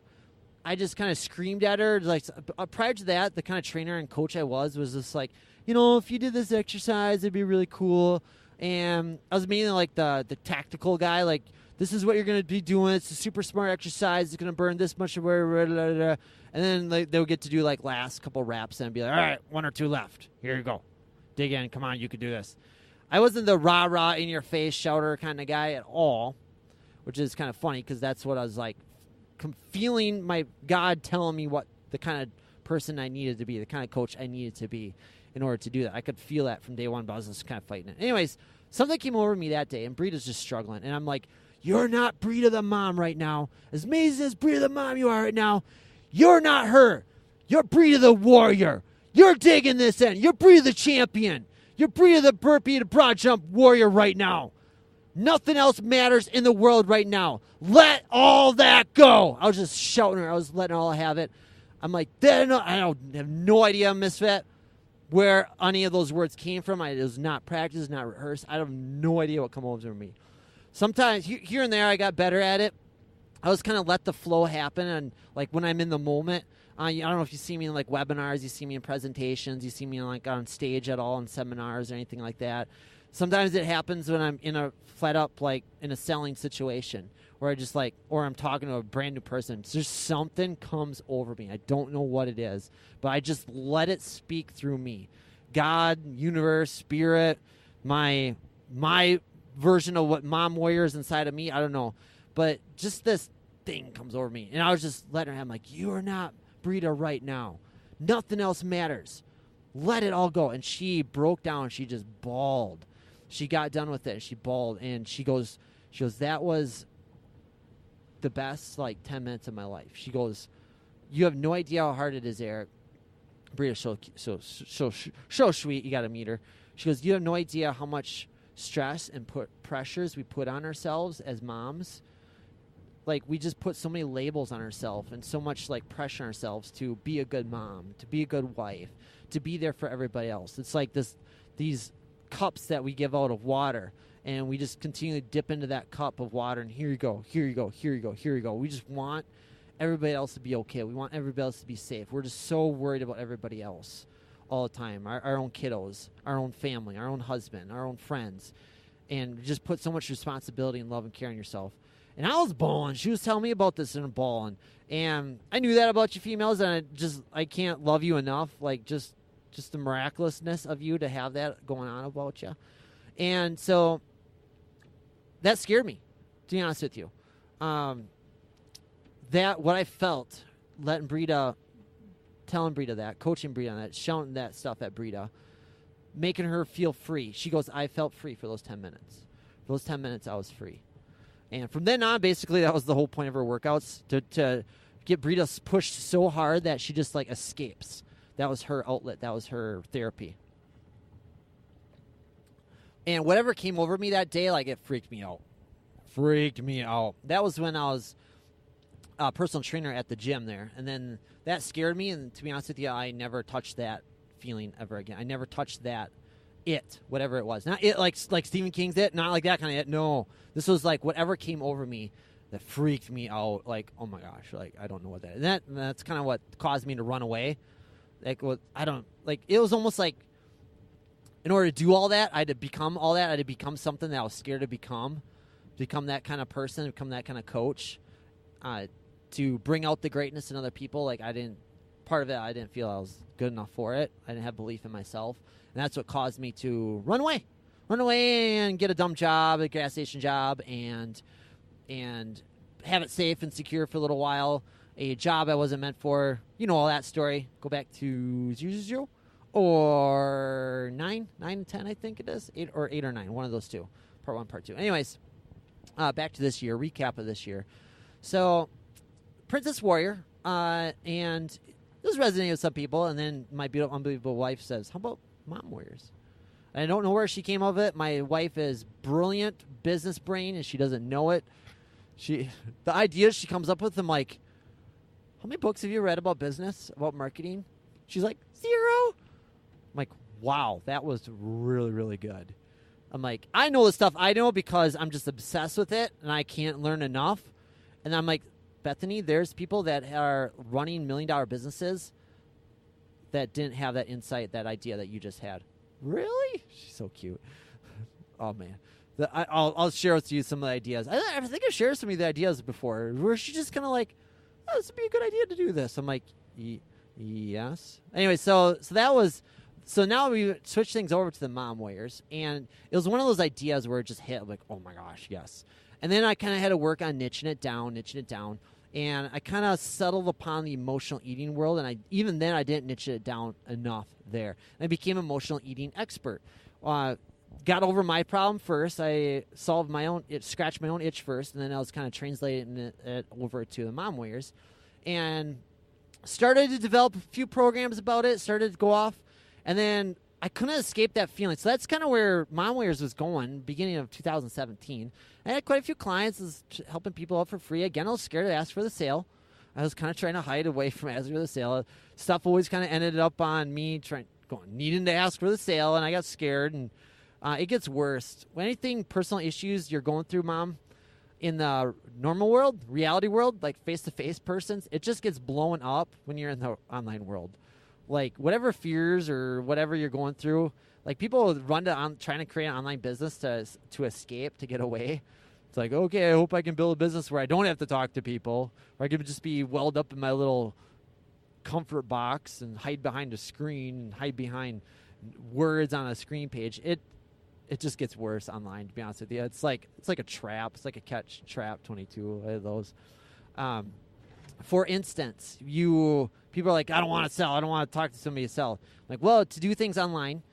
Speaker 2: I just kind of screamed at her. Like prior to that, the kind of trainer and coach I was just like, if you did this exercise, it'd be really cool. And I was mainly like the tactical guy, like, this is what you're going to be doing. It's a super smart exercise. It's going to burn this much. And then they'll get to do like last couple reps and be like, all right, 1 or 2 left. Here you go. Dig in. Come on, you can do this. I wasn't the rah-rah, in-your-face shouter kind of guy at all, which is kind of funny because that's what I was like, feeling my God telling me what the kind of person I needed to be, the kind of coach I needed to be in order to do that. I could feel that from day one, but I was just kind of fighting it. Anyways, something came over me that day, and Brita's just struggling. And I'm like, you're not Brita the mom right now. As amazing as Brita the mom you are right now, you're not her. You're Brita the warrior. You're digging this in. You're Brita the champion. You're Brita the burpee to broad jump warrior right now. Nothing else matters in the world right now. Let all that go. I was just shouting her. I was letting her all have it. I'm like, I have no idea, Misfit, where any of those words came from. It was not practiced, not rehearsed. I have no idea what come over me. Sometimes, here and there, I got better at it. I was kind of let the flow happen, and like when I'm in the moment, I don't know if you see me in like webinars, you see me in presentations, you see me like on stage at all in seminars or anything like that. Sometimes it happens when I'm in a flat up, like in a selling situation where I just like, or I'm talking to a brand new person. Just something comes over me. I don't know what it is, but I just let it speak through me. God, universe, spirit, my version of what mom warrior is inside of me. I don't know, but just this thing comes over me, and I was just letting her have. I'm like, you are not Brita right now. Nothing else matters. Let it all go. And she broke down. She just bawled. She got done with it. She bawled, and she goes, that was the best, like, 10 minutes of my life. She goes, you have no idea how hard it is, Eric. Brita's so sweet. You got to meet her. She goes, you have no idea how much stress and pressures we put on ourselves as moms. Like, we just put so many labels on ourselves and so much, like, pressure on ourselves to be a good mom, to be a good wife, to be there for everybody else. It's like these cups that we give out of water, and we just continually dip into that cup of water, and here you go, here you go, here you go, here you go. We just want everybody else to be okay. We want everybody else to be safe. We're just so worried about everybody else all the time, our own kiddos, our own family, our own husband, our own friends, and just put so much responsibility and love and care on yourself. And I was bawling. She was telling me about this and bawling, and I knew that about you females, and I can't love you enough, like just the miraculousness of you to have that going on about you. And so that scared me, to be honest with you. That what I felt, telling Brita that, coaching Brita on that, shouting that stuff at Brita, making her feel free. She goes, I felt free for those 10 minutes. For those 10 minutes, I was free. And from then on, basically, that was the whole point of her workouts, to get Brita pushed so hard that she just, like, escapes. That was her outlet. That was her therapy. And whatever came over me that day, like, it freaked me out. That was when I was a personal trainer at the gym there. And then that scared me. And to be honest with you, I never touched that feeling ever again. I never touched that whatever it was. Not it like Stephen King's it, not like that kind of it. No. This was like whatever came over me that freaked me out. Like, oh my gosh, like, I don't know what that is. And that's kind of what caused me to run away. Like, it was almost like in order to do all that, I had to become all that. I had to become something that I was scared to become that kind of person, become that kind of coach, to bring out the greatness in other people. Like, I didn't feel I was good enough for it. I didn't have belief in myself. And that's what caused me to run away and get a dumb job, a gas station job, and have it safe and secure for a little while. A job I wasn't meant for. You know all that story. Go back to 0 or 9 and 10, I think it is. 8 or 9, one of those two. Part 1, Part 2. Anyways, back to this year, recap of this year. So, Princess Warrior, and this resonated with some people, and then my beautiful, unbelievable wife says, how about Mom Warriors? I don't know where she came up with it. My wife is brilliant business brain, and she doesn't know it. The ideas she comes up with, I'm like, how many books have you read about business, about marketing? She's like, 0. I'm like, wow, that was really, really good. I'm like, I know the stuff I know because I'm just obsessed with it, and I can't learn enough. And I'm like, Bethany, there's people that are running $1 million businesses that didn't have that insight, that idea that you just had. Really? She's so cute. Oh, man. I'll share with you some of the ideas. I think I've shared some of the ideas before where she's just kind of like, oh, this would be a good idea to do this. I'm like, yes. Anyway, so that was... So now we switched things over to the Mom Warriors, and it was one of those ideas where it just hit, like, oh my gosh, yes. And then I kind of had to work on niching it down, and I kind of settled upon the emotional eating world, and even then I didn't niche it down enough there. And I became an emotional eating expert. Got over my problem first. I solved scratched my own itch first, and then I was kind of translating it over to the Mom Warriors, and started to develop a few programs about it, started to go off. And then I couldn't escape that feeling. So that's kind of where Mom Wares was going, beginning of 2017. I had quite a few clients, was helping people out for free. Again, I was scared to ask for the sale. I was kind of trying to hide away from asking for the sale. Stuff always kind of ended up on me needing to ask for the sale, and I got scared. And it gets worse. When anything personal issues you're going through, Mom, in the normal world, reality world, like face-to-face persons, it just gets blown up when you're in the online world. Like, whatever fears or whatever you're going through, like, people run to trying to create an online business to escape, to get away. It's like, okay, I hope I can build a business where I don't have to talk to people, or I can just be welled up in my little comfort box and hide behind a screen and hide behind words on a screen page. It just gets worse online, to be honest with you. It's like a trap. It's like a catch trap 22 of those. For instance, people are like, I don't want to sell. I don't want to talk to somebody to sell. Like, well, to do things online,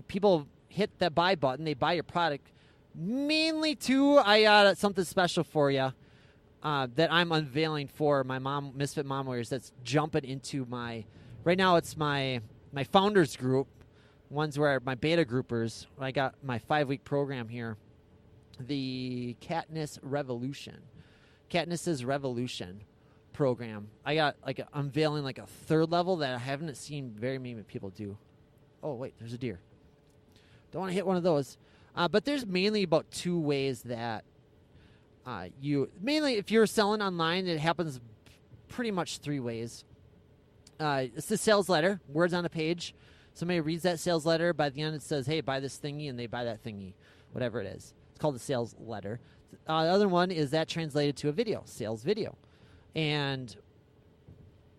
Speaker 2: people hit that buy button. They buy your product. Mainly, too, I got something special for you that I'm unveiling for my Misfit Mom Warriors. That's jumping into right now it's my founders group, ones where my beta groupers. I got my 5-week program here, the Katniss Revolution. Katniss's Revolution program. I got unveiling like a 3rd level that I haven't seen very many people do. Oh, wait, there's a deer. Don't want to hit one of those. But there's mainly about 2 ways that mainly if you're selling online, it happens pretty much 3 ways. It's the sales letter, words on a page. Somebody reads that sales letter. By the end, it says, hey, buy this thingy, and they buy that thingy, whatever it is. It's called the sales letter. The other one is that translated to a video, sales video. And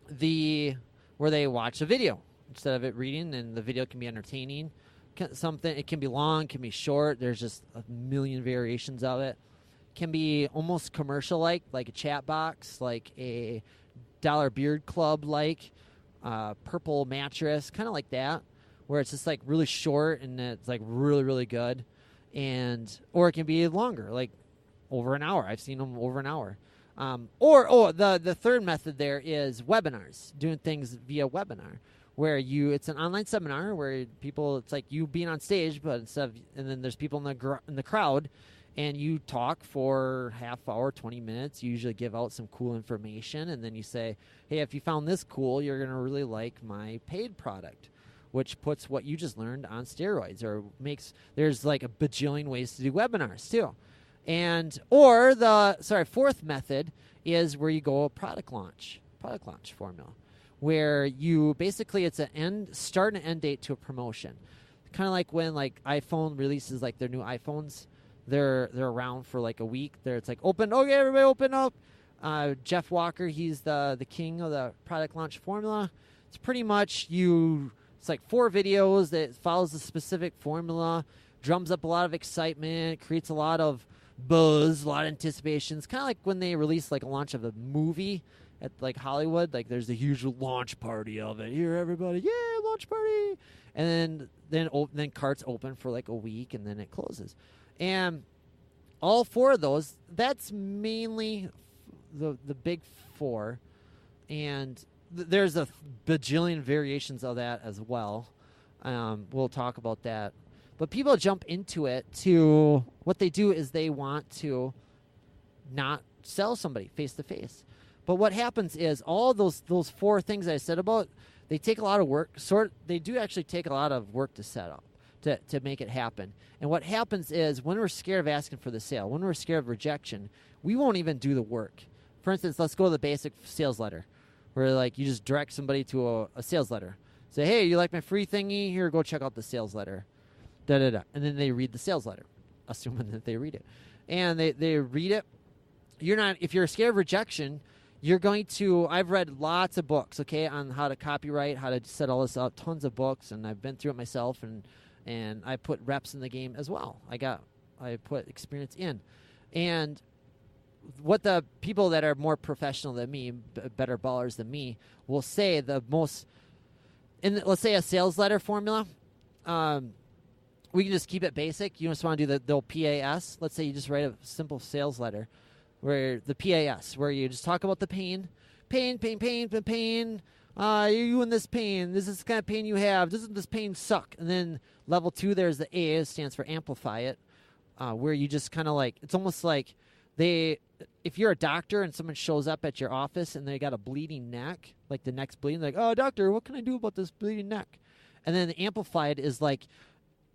Speaker 2: where they watch a video instead of it reading, and the video can be entertaining. It can be long, can be short. There's just a million variations of it. Can be almost commercial-like a chat box, like a Dollar Beard Club, purple mattress, kind of like that, where it's just like really short and it's like really, really good. Or it can be longer, like over an hour. I've seen them over an hour. The third method there is webinars, doing things via webinar, where it's an online seminar where it's like you being on stage, but and then there's people in the crowd, and you talk for half hour, 20 minutes. You usually give out some cool information, and then you say, hey, if you found this cool, you're going to really like my paid product, which puts what you just learned on steroids, or there's like a bajillion ways to do webinars too. Fourth method is where you go product launch formula, where you basically it's an start and end date to a promotion. Kind of like when iPhone releases their new iPhones, they're around for like a week. It's like open, okay, everybody open up. Jeff Walker, he's the king of the product launch formula. It's pretty much it's like 4 videos that follows a specific formula, drums up a lot of excitement, creates a lot of buzz, a lot of anticipation. It's kind of like when they release a launch of a movie at Hollywood. There's a huge launch party of it. Here, everybody, yeah, launch party. And then carts open for a week, and then it closes. And all 4 of those, that's mainly the big 4. And there's a bajillion variations of that as well. We'll talk about that. But people jump into it to what they do is they want to not sell somebody face to face. But what happens is all those 4 things I said about, they take a lot of work. They do actually take a lot of work to set up to make it happen. And what happens is when we're scared of asking for the sale, when we're scared of rejection, we won't even do the work. For instance, let's go to the basic sales letter, where you just direct somebody to a sales letter. Say, hey, you like my free thingy? Here, go check out the sales letter. Da-da-da. And then they read the sales letter, assuming that they read it. And they read it. If you're scared of rejection, you're going to, I've read lots of books, okay, on how to copyright, how to set all this up, tons of books, and I've been through it myself, and I put reps in the game as well. I put experience in. And what the people that are more professional than me, better ballers than me, will say let's say a sales letter formula, we can just keep it basic. You just want to do the PAS. Let's say you just write a simple sales letter, where the PAS, where you just talk about the pain, You in this pain. This is the kind of pain you have. Doesn't this pain suck? And then level 2, there's the A. It stands for amplify it, where you just kind of like, it's almost like if you're a doctor and someone shows up at your office and they got a bleeding neck, like the neck's bleeding, like, oh, doctor, what can I do about this bleeding neck? And then the amplified is like,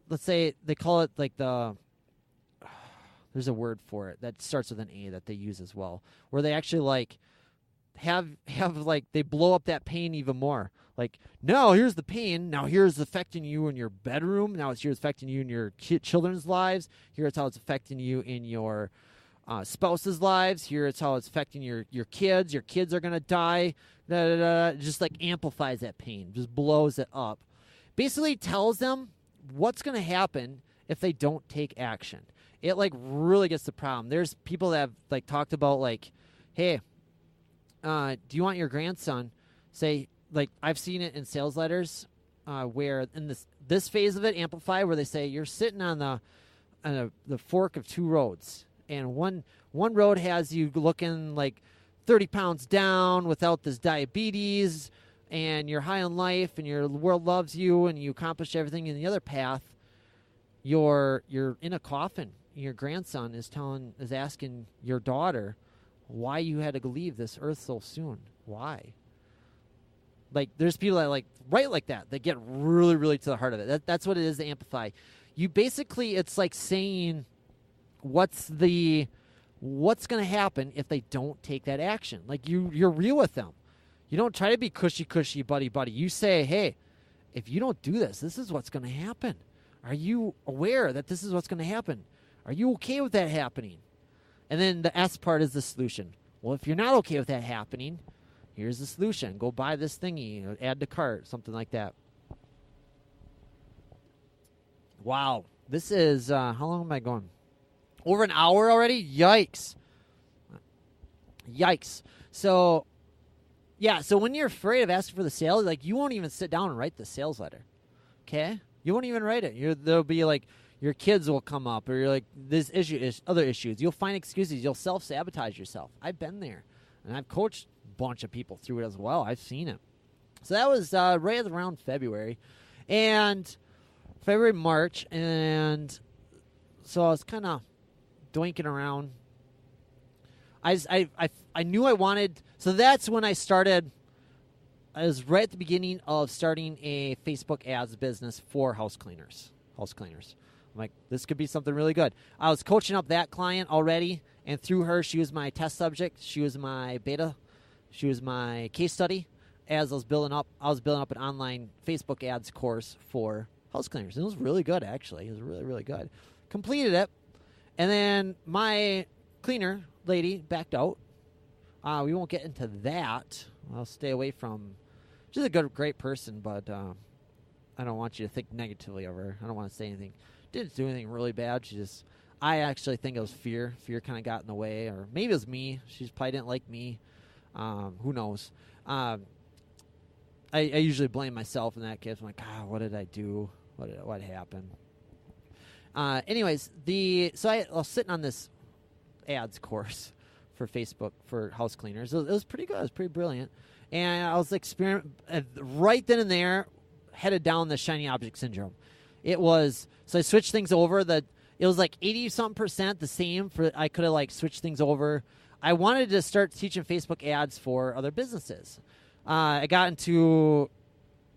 Speaker 2: let's say they call it like there's a word for it that starts with an A that they use as well, where they actually like have like they blow up that pain even more. Like, no, here's the pain. Now here's affecting you in your bedroom. Now here's affecting you in your children's lives. Here's how it's affecting you in your spouse's lives. Here's how it's affecting your kids. Your kids are going to die. Da, da, da. It just like amplifies that pain. Just blows it up. Basically tells them what's going to happen if they don't take action. It like really gets the problem. There's people that have like talked about like, hey, do you want your grandson, say, like I've seen it in sales letters where in this phase of it, amplify, where they say you're sitting on the fork of two roads, and one road has you looking like 30 pounds down without this diabetes, and you're high on life, and your world loves you, and you accomplish everything. In the other path, you're in a coffin. Your grandson is asking your daughter why you had to leave this earth so soon. Why? Like, there's people that like write like that. They get really, really to the heart of it. That's what it is to amplify. You basically, it's like saying what's going to happen if they don't take that action. Like, you're real with them. You don't try to be cushy, buddy. You say, hey, if you don't do this, this is what's going to happen. Are you aware that this is what's going to happen? Are you okay with that happening? And then the S part is the solution. Well, if you're not okay with that happening, here's the solution. Go buy this thingy, add to cart, something like that. Wow. This is, how long am I going? Over an hour already? Yikes. So, yeah, so when you're afraid of asking for the sale, like, you won't even sit down and write the sales letter. Okay? You won't even write it. There'll be like, your kids will come up, or you're like, this issue is other issues. You'll find excuses. You'll self-sabotage yourself. I've been there, and I've coached a bunch of people through it as well. I've seen it. So that was right around February, March, and so I was kind of doinking around. I knew I wanted, so that's when I started. I was right at the beginning of starting a Facebook ads business for house cleaners. I'm like, this could be something really good. I was coaching up that client already, and through her, she was my test subject. She was my beta. She was my case study. As I was building up an online Facebook ads course for house cleaners. And it was really good, actually. It was really, really good. Completed it, and then my cleaner lady backed out. We won't get into that. I'll stay away from. She's a great person, but I don't want you to think negatively of her. I don't want to say anything. Didn't do anything really bad. I actually think it was fear. Fear kind of got in the way, or maybe it was me. She probably didn't like me. Who knows? I usually blame myself in that case. I'm like, what did I do? What happened? Anyways, so I was sitting on this ads course for Facebook for house cleaners. It was pretty good. It was pretty brilliant. And I was right then and there, headed down the shiny object syndrome. So I switched things over. It was like 80-something% the same. I could have like switched things over. I wanted to start teaching Facebook ads for other businesses. I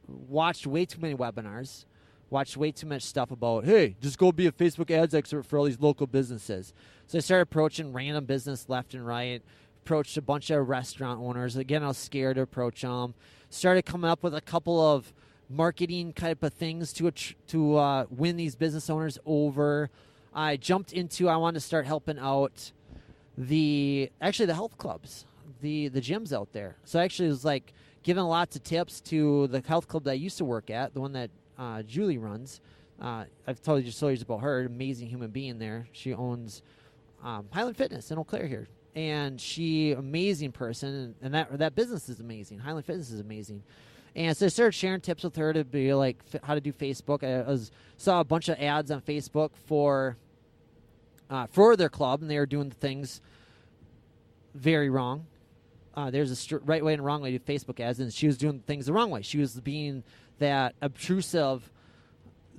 Speaker 2: watched way too many webinars, watched way too much stuff about, hey, just go be a Facebook ads expert for all these local businesses. So I started approaching random business left and right, approached a bunch of restaurant owners. Again, I was scared to approach them. Started coming up with a couple of marketing type of things to win these business owners over. I wanted to start helping out the health clubs, the gyms out there. So I actually was like giving lots of tips to the health club that I used to work at, the one that Julie runs. I've told you stories about her, an amazing human being there. She owns Highland Fitness in Eau Claire here. And amazing person, and that business is amazing. Highland Fitness is amazing. And so I started sharing tips with her to be like how to do Facebook. I saw a bunch of ads on Facebook for their club, and they were doing things very wrong. there's a right way and wrong way to do Facebook ads, and she was doing things the wrong way. She was being that obtrusive.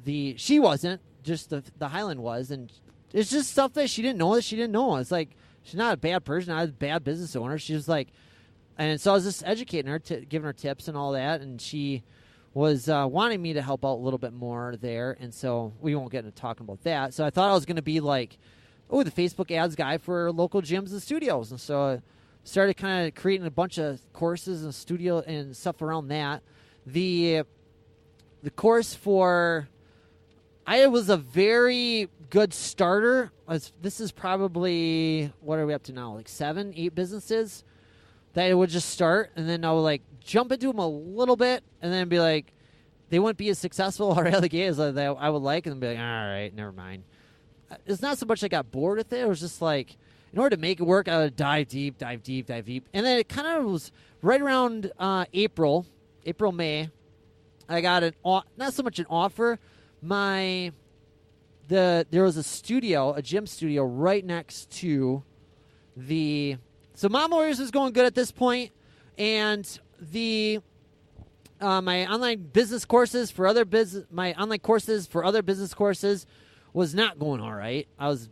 Speaker 2: She wasn't, just the Highland was, and it's just stuff that she didn't know that she didn't know. It's like, she's not a bad person, not a bad business owner. She was like, and so I was just educating her, giving her tips and all that, and she was wanting me to help out a little bit more there, and so we won't get into talking about that. So I thought I was going to be like, the Facebook ads guy for local gyms and studios, and so I started kind of creating a bunch of courses and studio and stuff around that. The course for... I was a very good starter. This is probably, what are we up to now? Like 7, 8 businesses that I would just start, and then I would like jump into them a little bit, and then be like, they wouldn't be as successful right out of the gate as I would like, and then be like, all right, never mind. It's not so much I got bored with it. It was just like, in order to make it work, I would dive deep. And then it kind of was right around April, May. I got not so much an offer. There was a gym studio right next to so Mom Warriors was going good at this point, and my online business courses for other business courses was not going all right. I was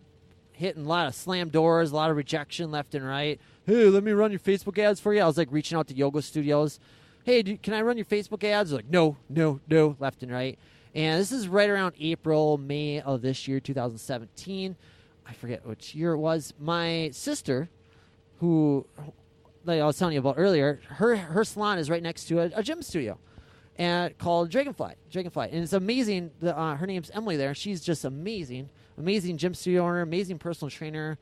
Speaker 2: hitting a lot of slam doors, a lot of rejection left and right. Hey, let me run your Facebook ads for you. I was like reaching out to yoga studios. Hey, can I run your Facebook ads? They're like, no, left and right. And this is right around April, May of this year, 2017. I forget which year it was. My sister, who like I was telling you about earlier, her salon is right next to a gym studio called Dragonfly. And it's amazing. Her name's Emily there. She's just amazing. Amazing gym studio owner, amazing personal trainer.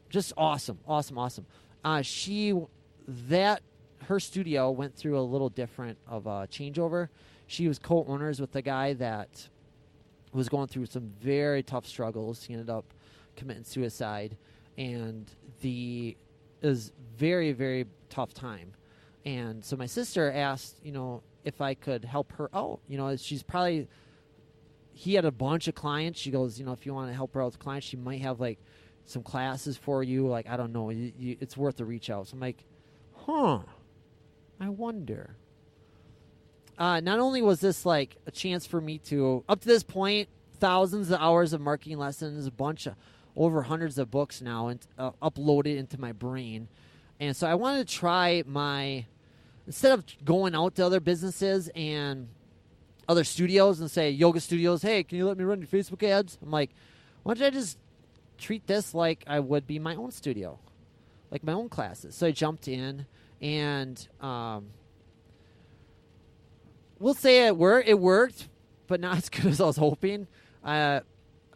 Speaker 2: Just awesome. Her studio went through a little different of a changeover. She was co-owners with a guy that was going through some very tough struggles. He ended up committing suicide, and it was very, very tough time. And so my sister asked, if I could help her out. He had a bunch of clients. She goes, if you want to help her out with clients, she might have like some classes for you. Like, I don't know, it's worth a reach out. So I'm like, I wonder. Not only was this like a chance for me to, up to this point, thousands of hours of marketing lessons, over hundreds of books now, and uploaded into my brain. And so I wanted to try instead of going out to other businesses and other studios and say, yoga studios, hey, can you let me run your Facebook ads? I'm like, why don't I just treat this like I would be my own studio, like my own classes? So I jumped in, and we'll say it worked, but not as good as I was hoping. I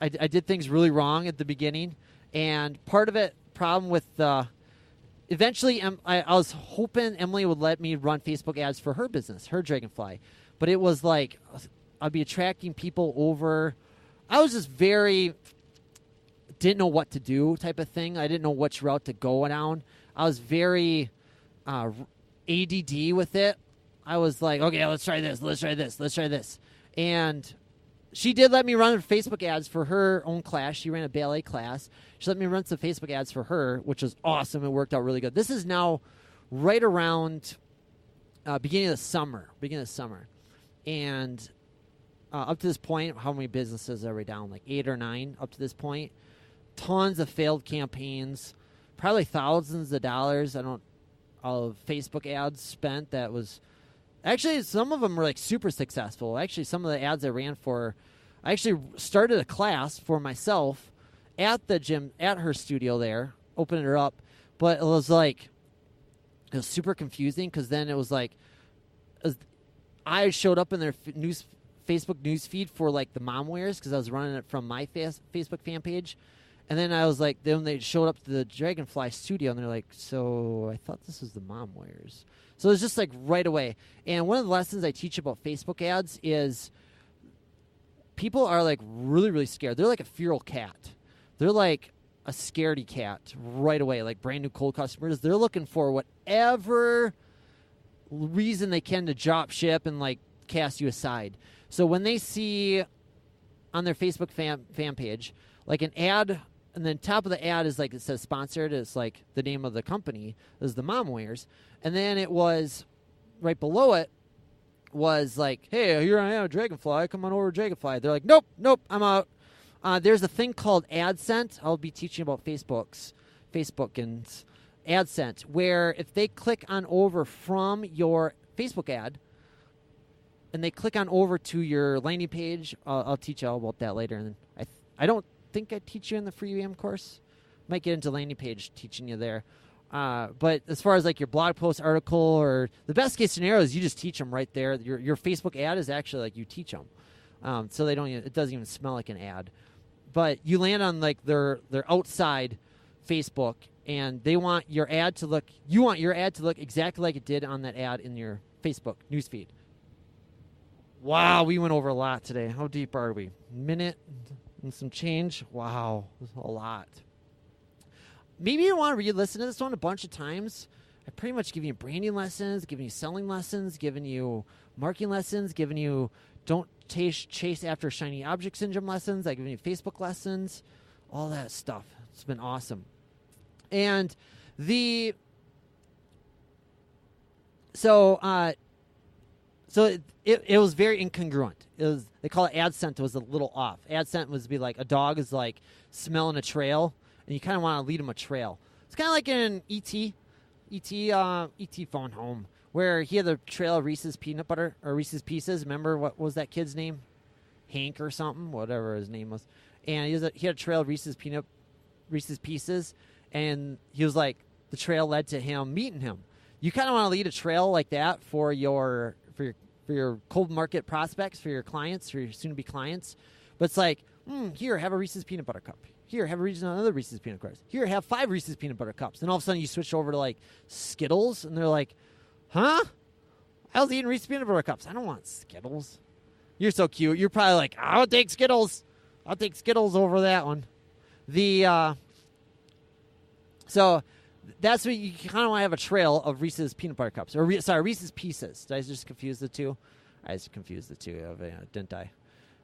Speaker 2: did things really wrong at the beginning, and problem with eventually I was hoping Emily would let me run Facebook ads for her business, her Dragonfly, but it was like I'd be attracting people over. I was just didn't know what to do type of thing. I didn't know which route to go down. I was very ADD with it. I was like, okay, let's try this. And she did let me run Facebook ads for her own class. She ran a ballet class. She let me run some Facebook ads for her, which was awesome. It worked out really good. This is now right around beginning of the summer. And up to this point, how many businesses are we down? Like 8 or 9 up to this point. Tons of failed campaigns, probably thousands of dollars of Facebook ads spent. That was actually, some of them were like super successful. Actually, some of the ads I ran I actually started a class for myself at the gym, at her studio there, opening her up. But it was super confusing, because then it was like, I showed up in their Facebook news feed for like the mom wears, because I was running it from my Facebook fan page. And then I was like, then they showed up to the Dragonfly studio, and they're like, so I thought this was the mom wears. So it was just like right away. And one of the lessons I teach about Facebook ads is people are like really, really scared. They're like a feral cat. They're like a scaredy cat right away, like brand new cold customers. They're looking for whatever reason they can to drop ship and like cast you aside. So when they see on their Facebook fan page like an ad, and then top of the ad is like, it says sponsored. It's like the name of the company is the Mom Wears. And then it was right below it was like, hey, here I am, Dragonfly. Come on over, Dragonfly. They're like, nope, I'm out. There's a thing called AdSense. I'll be teaching about Facebook and AdSense, where if they click on over from your Facebook ad and they click on over to your landing page, I'll teach you all about that later. And I don't think I teach you in the free AM course. Might get into landing page teaching you there. But as far as like your blog post article, or the best case scenario is you just teach them right there. Your Facebook ad is actually like you teach them. So they don't it doesn't even smell like an ad. But you land on like their outside Facebook, and they want your ad to look exactly like it did on that ad in your Facebook newsfeed. Wow, we went over a lot today. How deep are we? Minute and some change? Wow, a lot. Maybe you want to re-listen to this one a bunch of times. I pretty much giving you branding lessons, giving you selling lessons, giving you marketing lessons, giving you don't chase after shiny object syndrome lessons. I've given you Facebook lessons, all that stuff. It's been awesome. And it was very incongruent. They call it AdSense. It was a little off. AdSense was be like a dog is like smelling a trail, and you kind of want to lead him a trail. It's kind of like in E.T. Phone Home, where he had the trail of Reese's peanut butter or Reese's Pieces. Remember what was that kid's name? Hank or something, whatever his name was. And he had a trail of Reese's Pieces, and he was like, the trail led to him meeting him. You kind of want to lead a trail like that for your cold market prospects, for your clients, for your soon-to-be clients. But it's like, here, have a Reese's peanut butter cup. Here, have another Reese's peanut butter. Here, have 5 Reese's peanut butter cups. And all of a sudden, you switch over to like Skittles, and they're like, huh? I was eating Reese's peanut butter cups. I don't want Skittles. You're so cute. You're probably like, I'll take Skittles. I'll take Skittles over that one. So that's what you kind of want to have a trail of Reese's peanut butter cups. Or Reese's Pieces. Did I just confuse the two? I just confused the two, didn't I?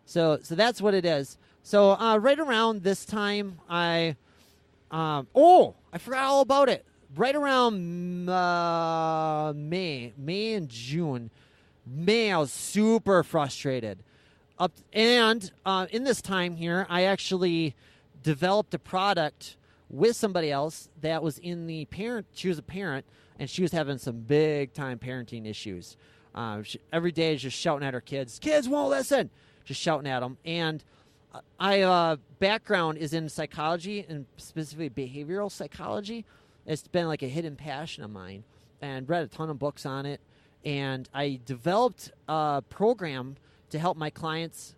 Speaker 2: So that's what it is. So right around this time, I forgot all about it. Right around May and June. May, I was super frustrated. In this time here, I actually developed a product with somebody else that was she was a parent, and she was having some big time parenting issues. Every day is just shouting at her kids. Kids won't listen. Just shouting at them. And I background is in psychology, and specifically behavioral psychology. It's been like a hidden passion of mine, and read a ton of books on it. And I developed a program to help my clients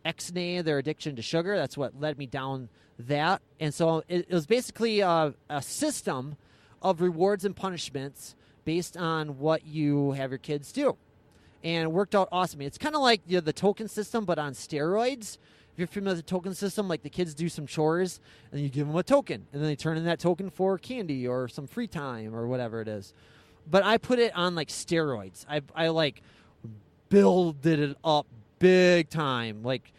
Speaker 2: ex-nay their addiction to sugar. That's what led me down that. And so it was basically a system of rewards and punishments based on what you have your kids do. And it worked out awesome. It's kind of like the token system, but on steroids. If you're familiar with the token system, like the kids do some chores, and you give them a token, and then they turn in that token for candy or some free time or whatever it is. But I put it on like steroids. I like builded it up big time, like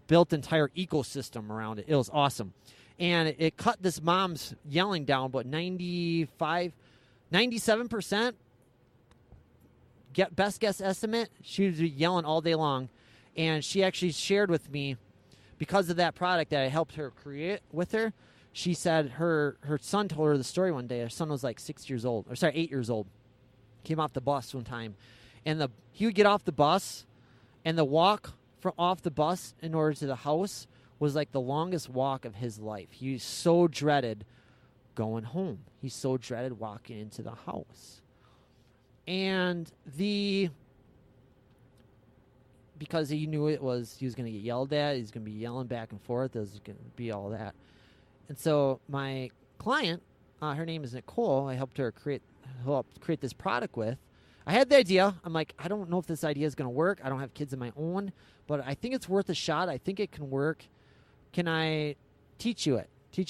Speaker 2: built entire ecosystem around it. It was awesome. And it cut this mom's yelling down, but 97%, best guess estimate, she was yelling all day long. And she actually shared with me, because of that product that I helped her create with her, she said her son told her the story one day. Her son was like 8 years old. Came off the bus one time. And he would get off the bus, and the walk from off the bus in order to the house was like the longest walk of his life. He so dreaded going home. He so dreaded walking into the house. And because he knew he was going to get yelled at, he's going to be yelling back and forth, there's going to be all that. And so my client, her name is Nicole, I helped her create this product with. I had the idea. I'm like, I don't know if this idea is going to work. I don't have kids of my own, but I think it's worth a shot. I think it can work. Can I teach you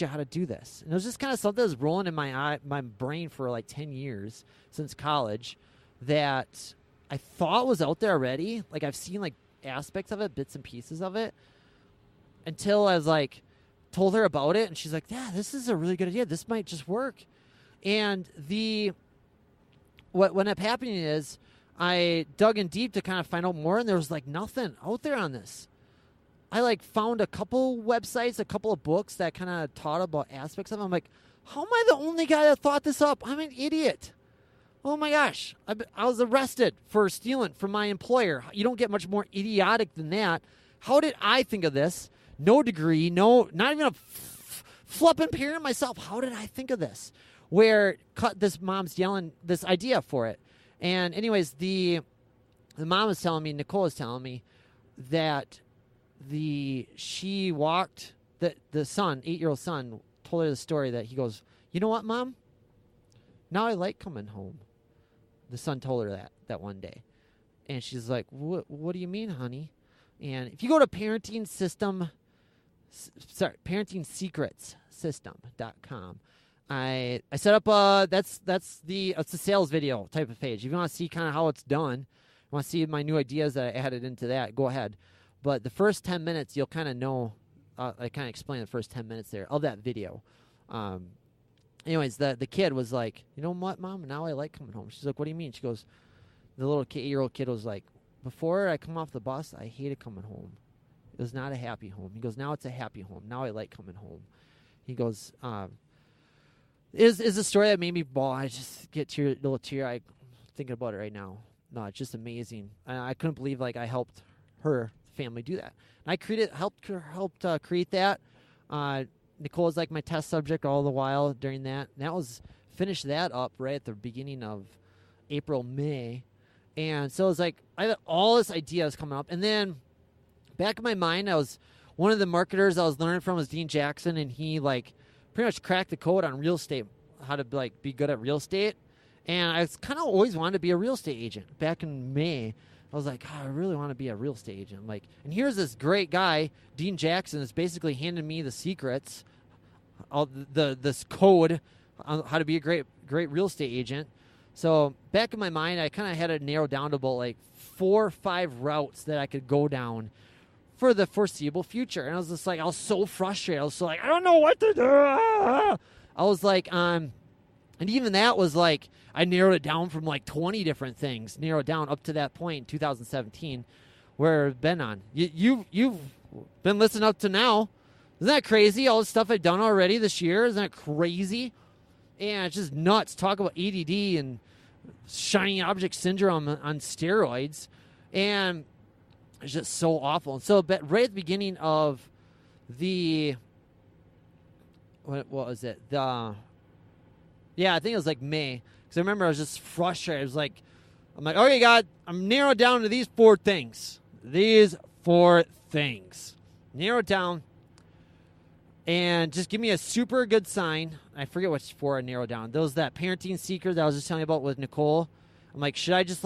Speaker 2: how to do this? And it was just kind of something that was rolling in my brain for like 10 years since college that I thought was out there already. Like I've seen like aspects of it, bits and pieces of it, until I was like told her about it, and she's like, yeah, this is a really good idea. This might just work. And what ended up happening is I dug in deep to kind of find out more, and there was like nothing out there on this. I like found a couple websites, a couple of books that kind of taught about aspects of it. I'm like, how am I the only guy that thought this up? I'm an idiot. Oh my gosh. I was arrested for stealing from my employer. You don't get much more idiotic than that. How did I think of this? No degree, not even a flipping parent myself. How did I think of this? Where this mom's yelling this idea for it. And anyways, the mom was telling me, Nicole was telling me that she walked, the son, 8-year-old son, told her the story that he goes, you know what, Mom? Now I like coming home. The son told her that one day. And she's like, what do you mean, honey? And if you go to parenting-secrets-system.com, I set up it's a sales video type of page. If you want to see kind of how it's done, you want to see my new ideas that I added into that, go ahead. But the first 10 minutes, you'll kind of know, I kind of explain the first 10 minutes there of that video. Anyways, the kid was like, you know what, Mom? Now I like coming home. She's like, what do you mean? She goes, the little 8-year-old kid was like, before I come off the bus, I hated coming home. It was not a happy home. He goes, now it's a happy home. Now I like coming home. He goes, is a story that made me bawl. I just get little tear-eyed thinking about it right now. No, it's just amazing. I couldn't believe like I helped her family do that. And I helped create that. Nicole was like my test subject all the while during that. And that was finished that up right at the beginning of April, May. And so it was like I had all this ideas coming up. And then back in my mind, one of the marketers I was learning from was Dean Jackson, and he like pretty much cracked the code on real estate, how to like be good at real estate. And I kind of always wanted to be a real estate agent. Back in May, I was like, I really want to be a real estate agent. Like, and here's this great guy, Dean Jackson, is basically handing me the secrets, this code on how to be a great real estate agent. So back in my mind, I kind of had it narrowed down to about like 4 or 5 routes that I could go down for the foreseeable future. And I was just like, I was so frustrated. I was so like, I don't know what to do. I was like, and even that was like, I narrowed it down from like 20 different things, narrowed down up to that point in 2017 where I've been on. You've been listening up to now. Isn't that crazy? All the stuff I've done already this year. Isn't that crazy? And it's just nuts. Talk about ADD and shiny object syndrome on steroids. And it's just so awful. And so right at the beginning of what was it? I think it was like May. Because I remember I was just frustrated. I'm like, okay, God, I'm narrowed down to these 4 things. These 4 things. Narrow it down. And just give me a super good sign. I forget which 4 I narrowed down. Those that parenting secret that I was just telling you about with Nicole. I'm like, should I just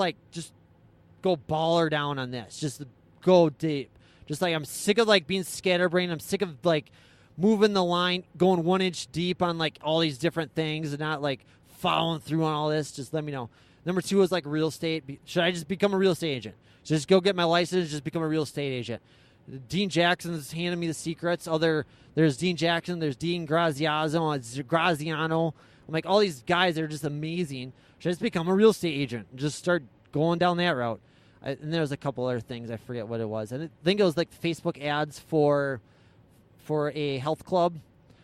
Speaker 2: go baller down on this? Just go deep. Just like I'm sick of like being scatterbrained. I'm sick of like moving the line, going 1 inch deep on like all these different things and not like following through on all this. Just let me know. Number 2 is like real estate. Should I just become a real estate agent? Just go get my license, just become a real estate agent. Dean Jackson is handing me the secrets. There's Dean Jackson. There's Dean Graziano. I'm like, all these guys are just amazing. Should I just become a real estate agent and just start going down that route? And there's a couple other things. I forget what it was. I think it was like Facebook ads for a health club.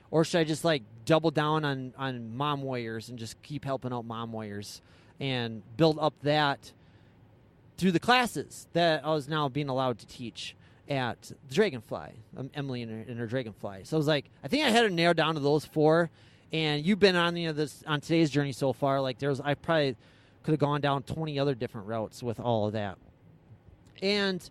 Speaker 2: Or should I just like double down on mom warriors and just keep helping out mom warriors and build up that through the classes that I was now being allowed to teach at the Dragonfly, Emily and her Dragonfly. So I was like, I think I had it narrowed down to those 4. And you've been on on today's journey so far. Like I probably could have gone down 20 other different routes with all of that. And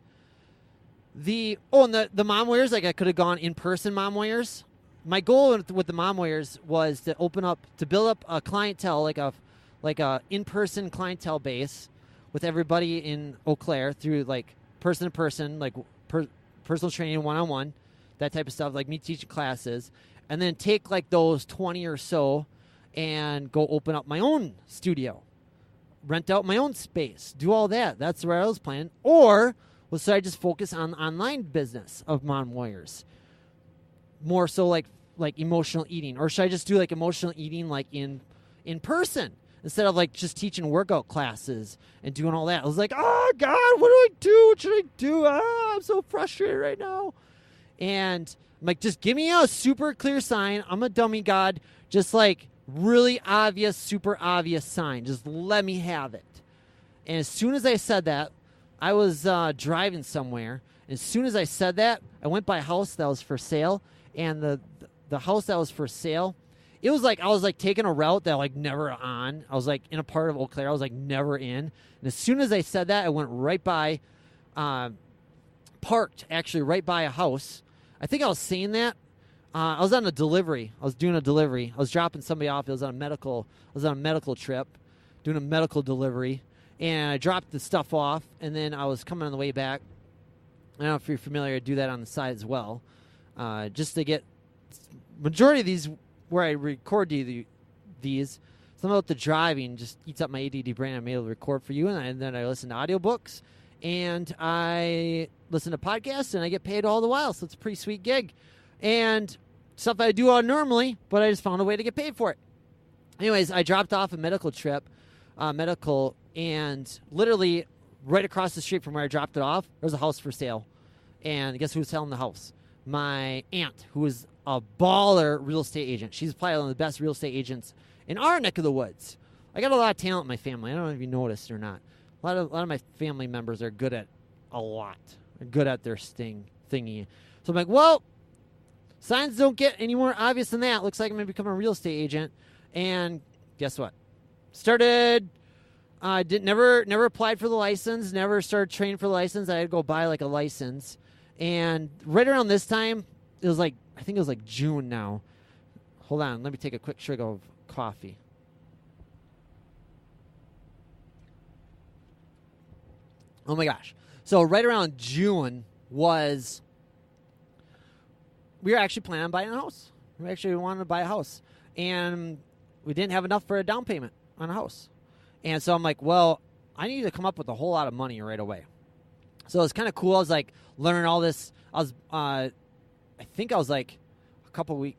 Speaker 2: the mom warriors, like I could have gone in-person mom warriors. My goal with the mom warriors was to build up a clientele, like a in-person clientele base with everybody in Eau Claire through like person to person, like personal training, one-on-one, that type of stuff, like me teaching classes, and then take like those 20 or so and go open up my own studio, rent out my own space, do all that. That's where I was planning. Or should I just focus on online business of Mom Warriors? more so like emotional eating, or should I just do like emotional eating like in person instead of like just teaching workout classes and doing all that? I was like, oh God, what do I do? What should I do? I'm so frustrated right now. And I'm like, just give me a super clear sign. I'm a dummy god. Just like really obvious, super obvious sign. Just let me have it. And as soon as I said that, I was driving somewhere. As soon as I said that, I went by a house that was for sale, and the house that was for sale, it was like I was like taking a route that like never on. I was like in a part of Eau Claire I was like never in. And as soon as I said that, I went right by, parked actually right by a house. I think I was saying that. I was on a delivery. I was doing a delivery. I was dropping somebody off. I was on a medical trip, doing a medical delivery, and I dropped the stuff off. And then I was coming on the way back. I don't know if you're familiar. I do that on the side as well, just to get majority of these where I record these. Some about the driving just eats up my ADD brain. I'm able to record for you, and then I listen to audiobooks, and I listen to podcasts, and I get paid all the while. So it's a pretty sweet gig, and stuff I do normally, but I just found a way to get paid for it. Anyways, I dropped off a medical trip, and literally right across the street from where I dropped it off, there was a house for sale. And guess who was selling the house? My aunt, who is a baller real estate agent. She's probably one of the best real estate agents in our neck of the woods. I got a lot of talent in my family. I don't know if you noticed or not. A lot of my family members are good at a lot. They're good at their thingy. So I'm like, well, signs don't get any more obvious than that. Looks like I'm going to become a real estate agent. And guess what? Never applied for the license, never started training for the license. I had to go buy like a license. And right around this time, I think it was like June now. Hold on, let me take a quick swig of coffee. Oh my gosh. So right around June we were actually planning on buying a house. We actually wanted to buy a house. And we didn't have enough for a down payment on a house. And so I'm like, well, I need to come up with a whole lot of money right away. So it's kind of cool. I was like learning all this. I think I was like a couple weeks.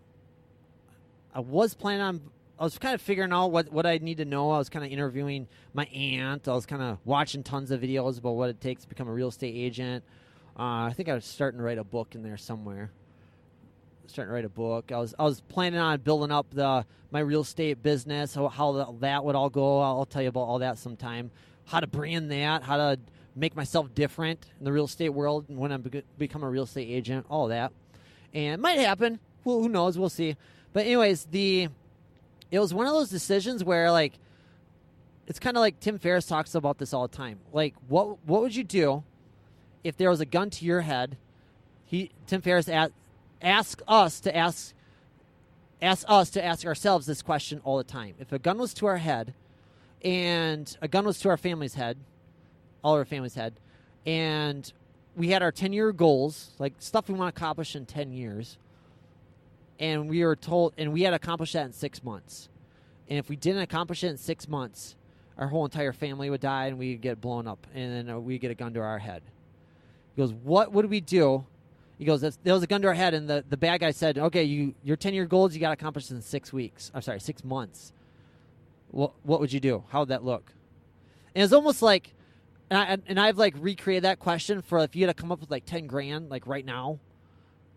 Speaker 2: I was kind of figuring out what I need to know. I was kind of interviewing my aunt. I was kind of watching tons of videos about what it takes to become a real estate agent. I think I was starting to write a book in there somewhere. I was planning on building up my real estate business, how that would all go. I'll tell you about all that sometime. How to brand that, how to make myself different in the real estate world when I become a real estate agent, all that. And it might happen. Who knows? We'll see. But anyways, it was one of those decisions where, like, it's kind of like Tim Ferriss talks about this all the time. Like, what would you do if there was a gun to your head? Tim Ferriss asks us to ask ourselves this question all the time. If a gun was to our head, and a gun was to our family's head, all our family's head, and we had our 10-year goals, like stuff we want to accomplish in 10 years, and we were told, and we had to accomplish that in 6 months. And if we didn't accomplish it in 6 months, our whole entire family would die, and we'd get blown up, and then we'd get a gun to our head. He goes, what would we do? He goes, there was a gun to our head, and the bad guy said, okay, your 10-year goals, you got to accomplish in 6 months. What would you do? How would that look? And it's almost like, and I've like recreated that question for if you had to come up with like 10 grand, like right now,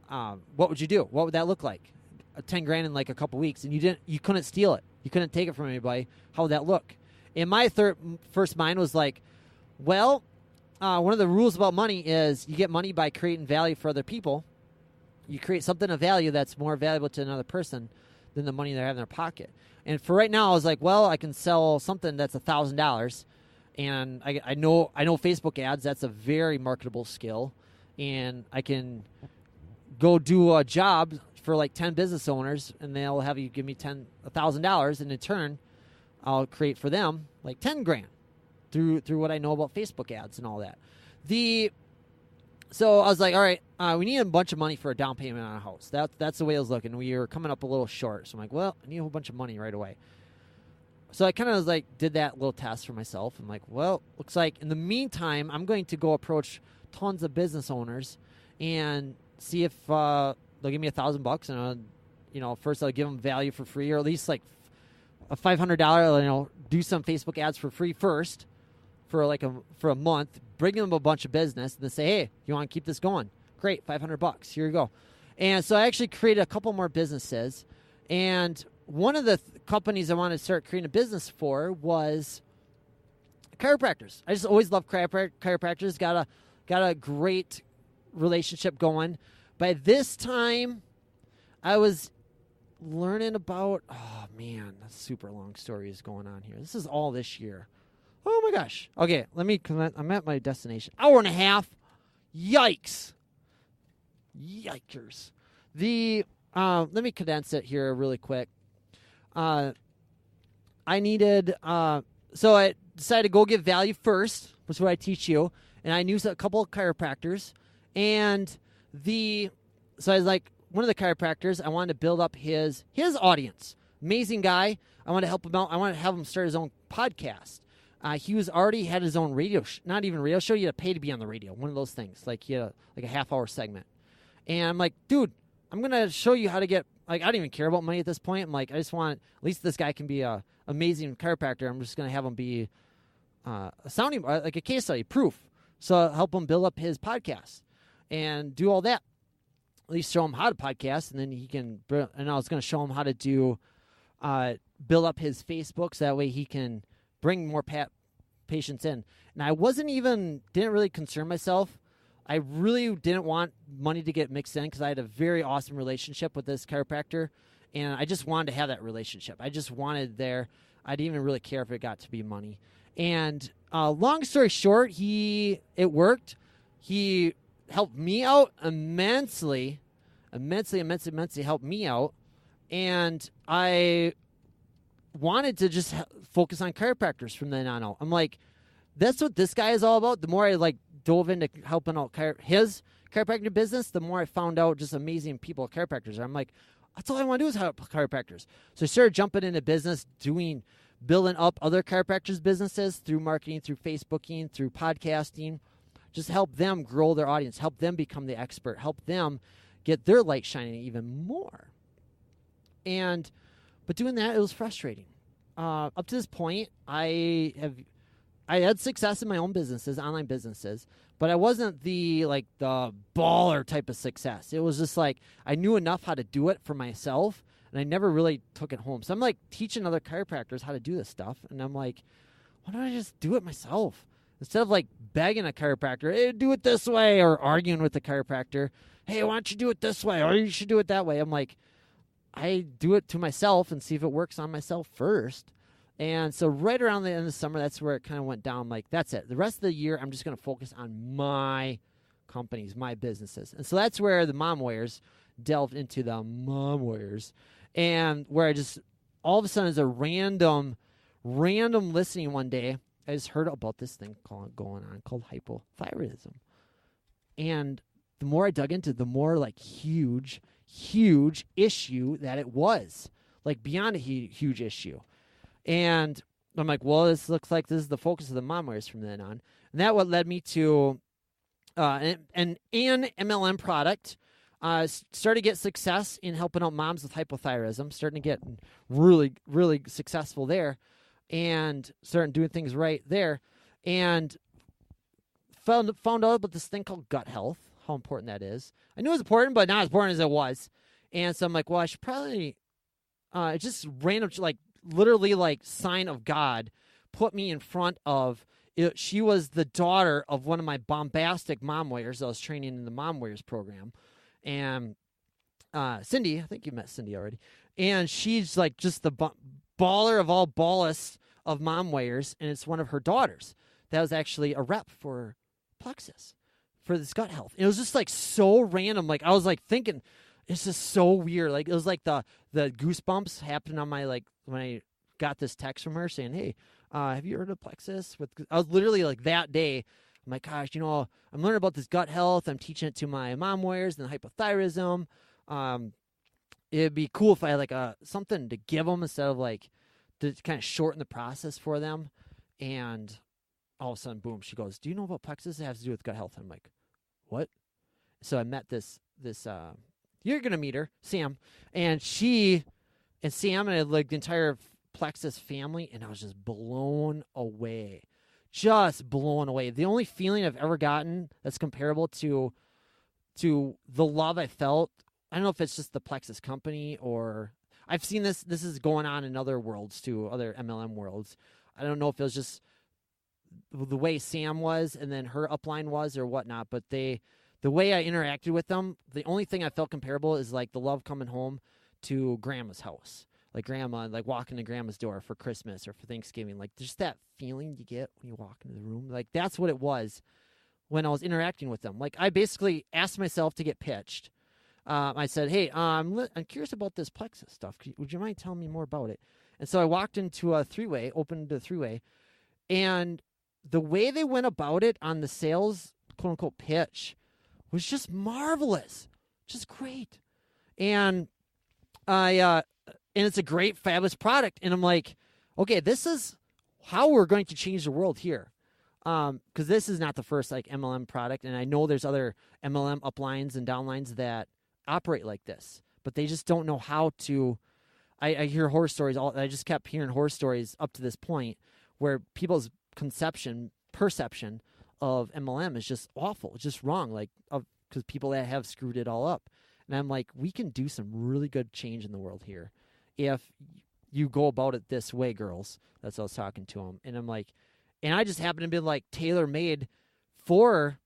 Speaker 2: what would you do? What would that look like? 10 grand in like a couple weeks, and you couldn't steal it. You couldn't take it from anybody. How would that look? And my first mind was like, well, one of the rules about money is you get money by creating value for other people. You create something of value that's more valuable to another person than the money they have in their pocket. And for right now, I was like, well, I can sell something that's $1,000, and I know Facebook ads. That's a very marketable skill, and I can go do a job for like 10 business owners, and they'll have you give me $1,000, and in turn, I'll create for them like 10 grand through what I know about Facebook ads and all that. So I was like, all right, we need a bunch of money for a down payment on a house. That's the way I was looking. We were coming up a little short. So I'm like, well, I need a whole bunch of money right away. So I kind of like did that little test for myself. I'm like, well, looks like in the meantime, I'm going to go approach tons of business owners and see if they'll give me $1,000, and first I'll give them value for free, or at least like a $500. Do some Facebook ads for free first for a month. Bring them a bunch of business, and then say, hey, you want to keep this going? Great, $500. Here you go. And so I actually created a couple more businesses, and one of the companies I wanted to start creating a business for was chiropractors. I just always loved chiropractors. Got a great relationship going. By this time, I was learning about, oh man, a super long story is going on here. This is all this year. Oh my gosh. Okay, I'm at my destination. Hour and a half. Yikes. Yikers. Let me condense it here really quick. So I decided to go give value first, which is what I teach you. And I knew a couple of chiropractors. And so I was like, one of the chiropractors, I wanted to build up his audience. Amazing guy. I wanted to help him out. I wanted to have him start his own podcast. He was already had his own radio, not even radio show. You had to pay to be on the radio. One of those things. Like he had a half-hour segment. And I'm like, dude, I'm going to show you how to get, I don't even care about money at this point. I'm like, I just want, at least this guy can be a amazing chiropractor. I'm just going to have him be a sounding, like a case study, proof. So I'll help him build up his podcast and do all that. At least show him how to podcast, and then and I was going to show him how to do, build up his Facebook so that way he can bring more patients in. And I didn't really concern myself. I really didn't want money to get mixed in because I had a very awesome relationship with this chiropractor, and I just wanted to have that relationship. I just wanted there. I didn't even really care if it got to be money. And long story short, it worked. He helped me out immensely helped me out. And I wanted to just focus on chiropractors from then on out. I'm like, that's what this guy is all about. The more I dove into helping out his chiropractic business, the more I found out just amazing people chiropractors are. I'm like, that's all I want to do is help chiropractors. So I started jumping into business, building up other chiropractors' businesses through marketing, through Facebooking, through podcasting. Just help them grow their audience, help them become the expert, help them get their light shining even more. But doing that, it was frustrating. Up to this point, I had success in my own businesses, online businesses, but I wasn't the baller type of success. It was just like I knew enough how to do it for myself, and I never really took it home. So I'm like teaching other chiropractors how to do this stuff, and I'm like, why don't I just do it myself? Instead of begging a chiropractor, hey, do it this way, or arguing with the chiropractor, hey, why don't you do it this way, or you should do it that way. I'm like, I do it to myself and see if it works on myself first. And so right around the end of the summer, that's where it kind of went down. I'm like, that's it. The rest of the year, I'm just going to focus on my companies, my businesses. And so that's where the Mom Warriors delved into the Mom Warriors. And where I just, all of a sudden, as a random listening one day, I just heard about this thing going on called hypothyroidism. And the more I dug into it, the more huge issue that it was. Beyond a huge issue. And I'm like, well, this looks like this is the focus of the Mom Warriors from then on. And that what led me to an MLM product. Started to get success in helping out moms with hypothyroidism. Starting to get really, really successful there. And starting doing things right there. And found out about this thing called gut health, how important that is. I knew it was important, but not as important as it was. And so I'm like, well, I should probably just random, literally sign of God put me in front of it. She was the daughter of one of my bombastic Mom Warriors I was training in the Mom Warriors program. And Cindy, I think you met Cindy already. And she's just the baller of all ballists of Mom Warriors. And it's one of her daughters that was actually a rep for Plexus for this gut health. It was just so random. I was thinking, it's just so weird. It was the goosebumps happened on my when I got this text from her saying, hey, have you heard of Plexus? I was literally that day. I'm like, gosh, I'm learning about this gut health. I'm teaching it to my Mom Warriors and the hypothyroidism. It'd be cool if I had something to give them instead of to kind of shorten the process for them. And all of a sudden, boom, she goes, do you know about Plexus? It has to do with gut health. I'm like, what? So I met this You're going to meet her, Sam. And she and Sam and like the entire Plexus family, and I was just blown away. Just blown away. The only feeling I've ever gotten that's comparable to the love I felt, I don't know if it's just the Plexus company or I've seen this is going on in other worlds too, other MLM worlds. I don't know if it was just the way Sam was and then her upline was or whatnot, but the way I interacted with them, the only thing I felt comparable is like the love coming home to grandma's house. Like grandma, like walking to grandma's door for Christmas or for Thanksgiving. Like just that feeling you get when you walk into the room. Like that's what it was when I was interacting with them. Like I basically asked myself to get pitched. I said, hey, I'm curious about this Plexus stuff. Would you mind telling me more about it? And so I walked into a three-way, opened a three-way, and the way they went about it on the sales, quote-unquote, pitch was just marvelous. Just great. And and it's a great, fabulous product. And I'm like, okay, this is how we're going to change the world here. Because this is not the first like MLM product. And I know there's other MLM uplines and downlines that operate like this. But they just don't know how to. I hear horror stories. I just kept hearing horror stories up to this point where people's perception of MLM is just awful. It's just wrong. Like, because people that have screwed it all up. And I'm like, we can do some really good change in the world here if you go about it this way, girls. That's what I was talking to them. And I'm like, and I just happen to be like tailor-made for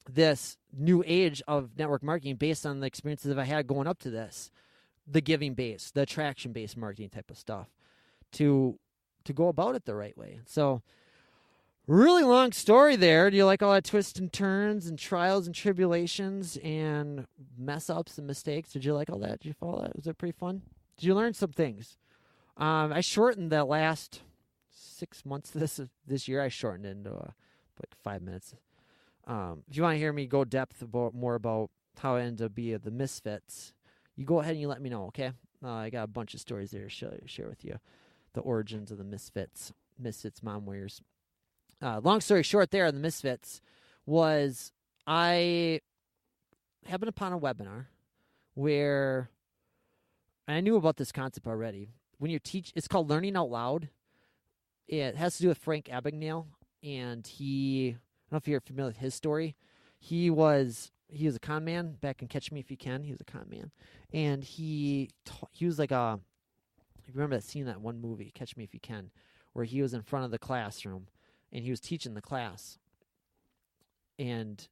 Speaker 2: this new age of network marketing based on the experiences that I had going up to this, the giving-based, the attraction-based marketing type of stuff, to go about it the right way. So really long story there. Do you like all that twists and turns and trials and tribulations and mess-ups and mistakes? Did you like all that? Did you follow that? Was it pretty fun? Did you learn some things? I shortened that last 6 months this year. I shortened it into like 5 minutes. If you want to hear me go depth more about how I ended up being the Misfits, you go ahead and you let me know, okay? I got a bunch of stories there to share with you. The origins of the Misfits Mom Warriors. Long story short there, the Misfits was I happened upon a webinar where I knew about this concept already. When you teach, it's called Learning Out Loud. It has to do with Frank Abagnale, and I don't know if you're familiar with his story. He was a con man back in Catch Me If You Can. He was a con man, and he was like a. You remember seeing that one movie, Catch Me If You Can, where he was in front of the classroom and he was teaching the class, and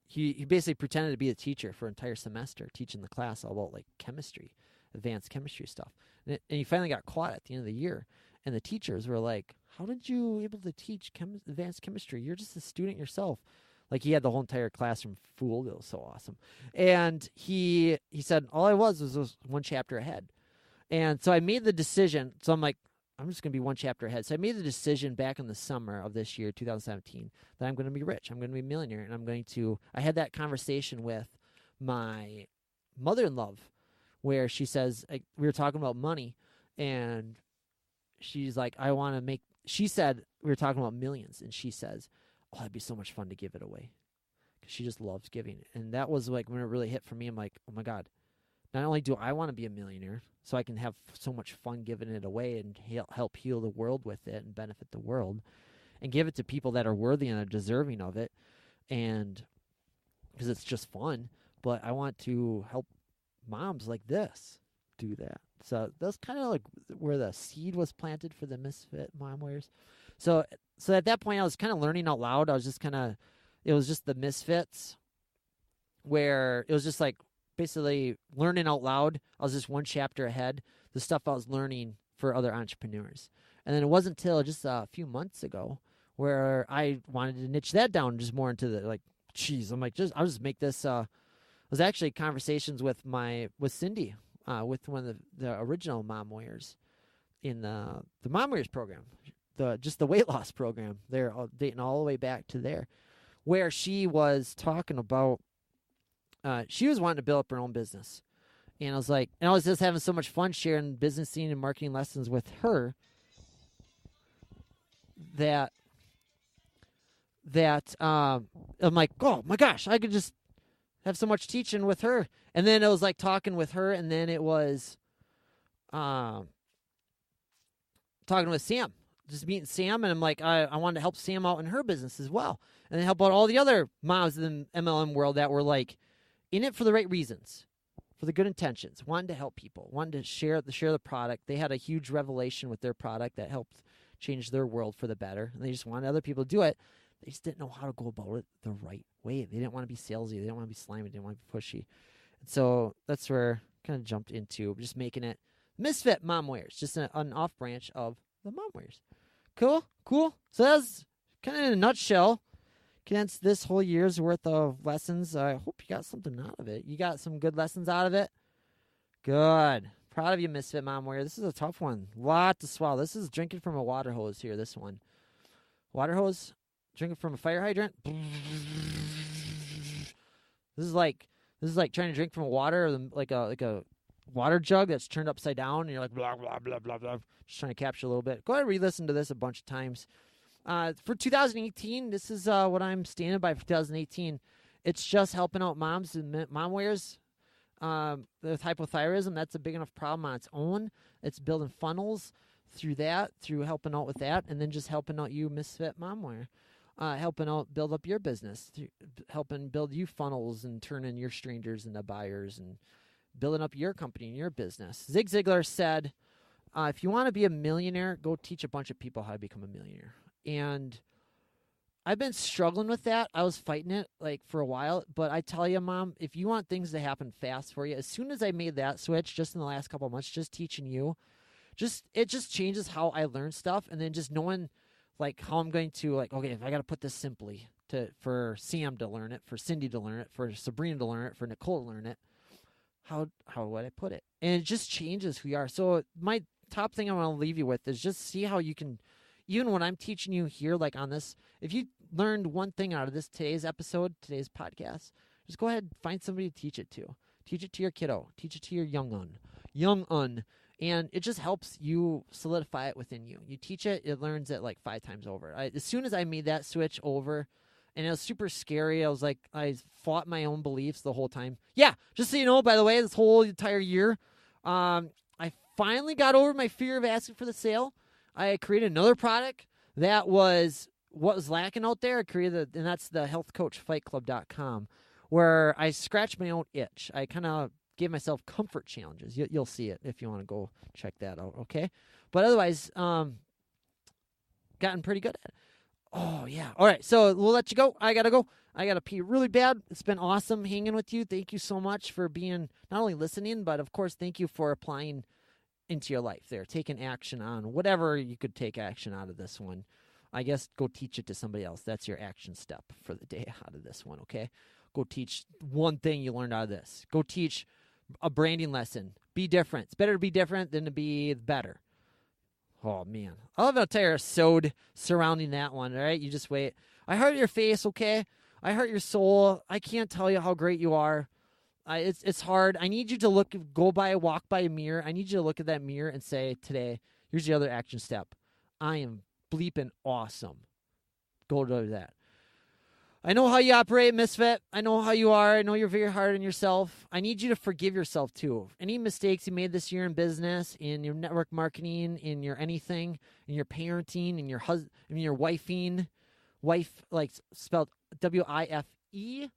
Speaker 2: he basically pretended to be a teacher for an entire semester, teaching the class all about like chemistry, advanced chemistry stuff. And he finally got caught at the end of the year, and the teachers were like, "How did you able to teach advanced chemistry? You're just a student yourself." Like he had the whole entire classroom fooled. It was so awesome. And he said, "All I was one chapter ahead." And so I made the decision. So I'm like, I'm just going to be one chapter ahead. So I made the decision back in the summer of this year, 2017, that I'm going to be rich. I'm going to be a millionaire. And I had that conversation with my mother-in-law where she says, we were talking about money, and she's like, she said, we were talking about millions, and she says, oh, it'd be so much fun to give it away. Because she just loves giving. And that was like when it really hit for me. I'm like, oh my God. Not only do I want to be a millionaire so I can have so much fun giving it away and help heal the world with it and benefit the world and give it to people that are worthy and are deserving of it, and because it's just fun, but I want to help moms like this do that. So that's kind of like where the seed was planted for the Misfit Mom Warriors. So at that point I was kind of learning out loud. It was just the Misfits, where it was just like basically learning out loud. I was just one chapter ahead, the stuff I was learning for other entrepreneurs. And then it wasn't until just a few months ago where I wanted to niche that down just more into the I'm like, I'll just make this. It was actually conversations with Cindy, with one of the original Mom Warriors in the Mom Warriors program, the weight loss program. They're dating all the way back to there, where she was talking about. She was wanting to build up her own business. And I was just having so much fun sharing business scene and marketing lessons with her that I'm like, oh my gosh, I could just have so much teaching with her. And then it was like talking with her, and then it was talking with Sam. Just meeting Sam, and I'm like, I wanted to help Sam out in her business as well. And then help out all the other moms in the MLM world that were like in it for the right reasons, for the good intentions, wanted to help people, wanted to share the product. They had a huge revelation with their product that helped change their world for the better, and they just wanted other people to do it. They just didn't know how to go about it the right way. They didn't want to be salesy. They didn't want to be slimy. They didn't want to be pushy. And so that's where I kind of jumped into just making it Misfit Mom Wears, just an off branch of the Mom Wears. Cool. So that's kind of in a nutshell. Condensed this whole year's worth of lessons. I hope you got something out of it. You got some good lessons out of it? Good. Proud of you, Misfit Mom Wear. This is a tough one. Lot to swallow. This is drinking from a water hose here, this one. Water hose? Drinking from a fire hydrant? This is like trying to drink from a water, like a water jug that's turned upside down, and you're like, blah, blah, blah, blah, blah. Just trying to capture a little bit. Go ahead and re-listen to this a bunch of times. For 2018, this is what I'm standing by for 2018. It's just helping out moms and mom wears with hypothyroidism. That's a big enough problem on its own. It's building funnels through helping out with that, and then just helping out you, Misfit Mom Wear. Helping out build up your business, helping build you funnels and turning your strangers into buyers and building up your company and your business. Zig Ziglar said, if you want to be a millionaire, go teach a bunch of people how to become a millionaire. And I've been struggling with that. I was fighting it like for a while, but I tell you, Mom, if you want things to happen fast for you, as soon as I made that switch just in the last couple of months, just teaching you, it just changes how I learn stuff. And then just knowing like how I'm going to okay, if I got to put this simply for Sam to learn it, for Cindy to learn it, for Sabrina to learn it, for Nicole to learn it, how would I put it? And it just changes who you are. So my top thing I want to leave you with is just see how you can, even when I'm teaching you here, like on this, if you learned one thing out of today's episode, today's podcast, just go ahead and find somebody to teach it to. Teach it to your kiddo. Teach it to your young un. And it just helps you solidify it within you. You teach it, it learns it like 5 times over. As soon as I made that switch over, and it was super scary, I fought my own beliefs the whole time. Yeah, just so you know, by the way, this whole entire year, I finally got over my fear of asking for the sale. I created another product that was what was lacking out there. I created, and that's the healthcoachfightclub.com, where I scratched my own itch. I kind of gave myself comfort challenges. You'll see it if you want to go check that out, okay? But otherwise, gotten pretty good at it. Oh, yeah. All right, so we'll let you go. I got to go. I got to pee really bad. It's been awesome hanging with you. Thank you so much for being not only listening, but, of course, thank you for applying into your life there, taking action on whatever you could take action out of this one. I guess go teach it to somebody else. That's your action step for the day out of this one, okay? Go teach one thing you learned out of this. Go teach a branding lesson. Be different. It's better to be different than to be better. Oh, man. I love how Tyra sewed surrounding that one, all right? You just wait. I hurt your face, okay? I hurt your soul. I can't tell you how great you are. It's hard. I need you to walk by a mirror. I need you to look at that mirror and say, today, here's the other action step. I am bleeping awesome. Go do that. I know how you operate, Misfit. I know how you are. I know you're very hard on yourself. I need you to forgive yourself, too. Any mistakes you made this year in business, in your network marketing, in your anything, in your parenting, in your husband, in your wifing, wife, like spelled W-I-F-E-I-N-G.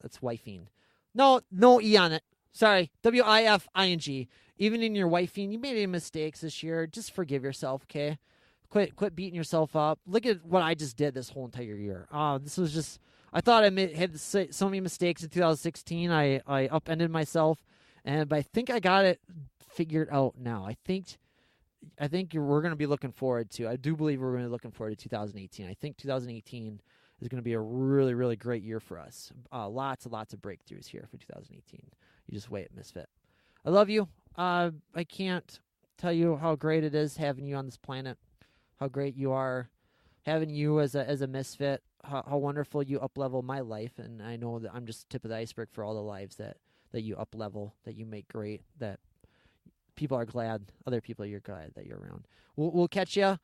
Speaker 2: That's wifing. No E on it. Sorry, W-I-F-I-N-G. Even in your wifing, you made any mistakes this year. Just forgive yourself, okay? Quit beating yourself up. Look at what I just did this whole entire year. This was just, I thought I had so many mistakes in 2016. I upended myself, but I think I got it figured out now. I think we're going to be looking forward to, I do believe we're going to be looking forward to 2018. I think 2018 is going to be a really, really great year for us. Lots and lots of breakthroughs here for 2018. You just wait, Misfit. I love you. I can't tell you how great it is having you on this planet. How great you are, having you as a misfit, how wonderful you up-level my life, and I know that I'm just the tip of the iceberg for all the lives that you up-level, that you make great, that people are glad, other people you're glad that you're around. We'll catch you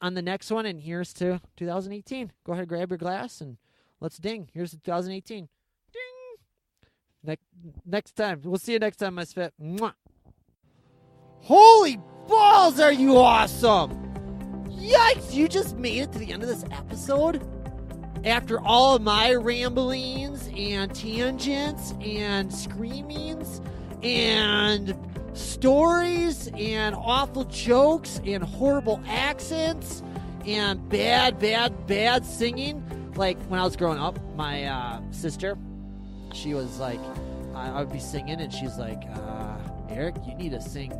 Speaker 2: on the next one, and here's to 2018. Go ahead, grab your glass, and let's ding. Here's 2018. Ding! Next time. We'll see you next time, Misfit. Mwah. Holy balls, are you awesome! Yikes, you just made it to the end of this episode? After all of my ramblings and tangents and screamings and stories and awful jokes and horrible accents and bad singing. Like, when I was growing up, my sister, she was like, I would be singing, and she's like, Eric, you need to sing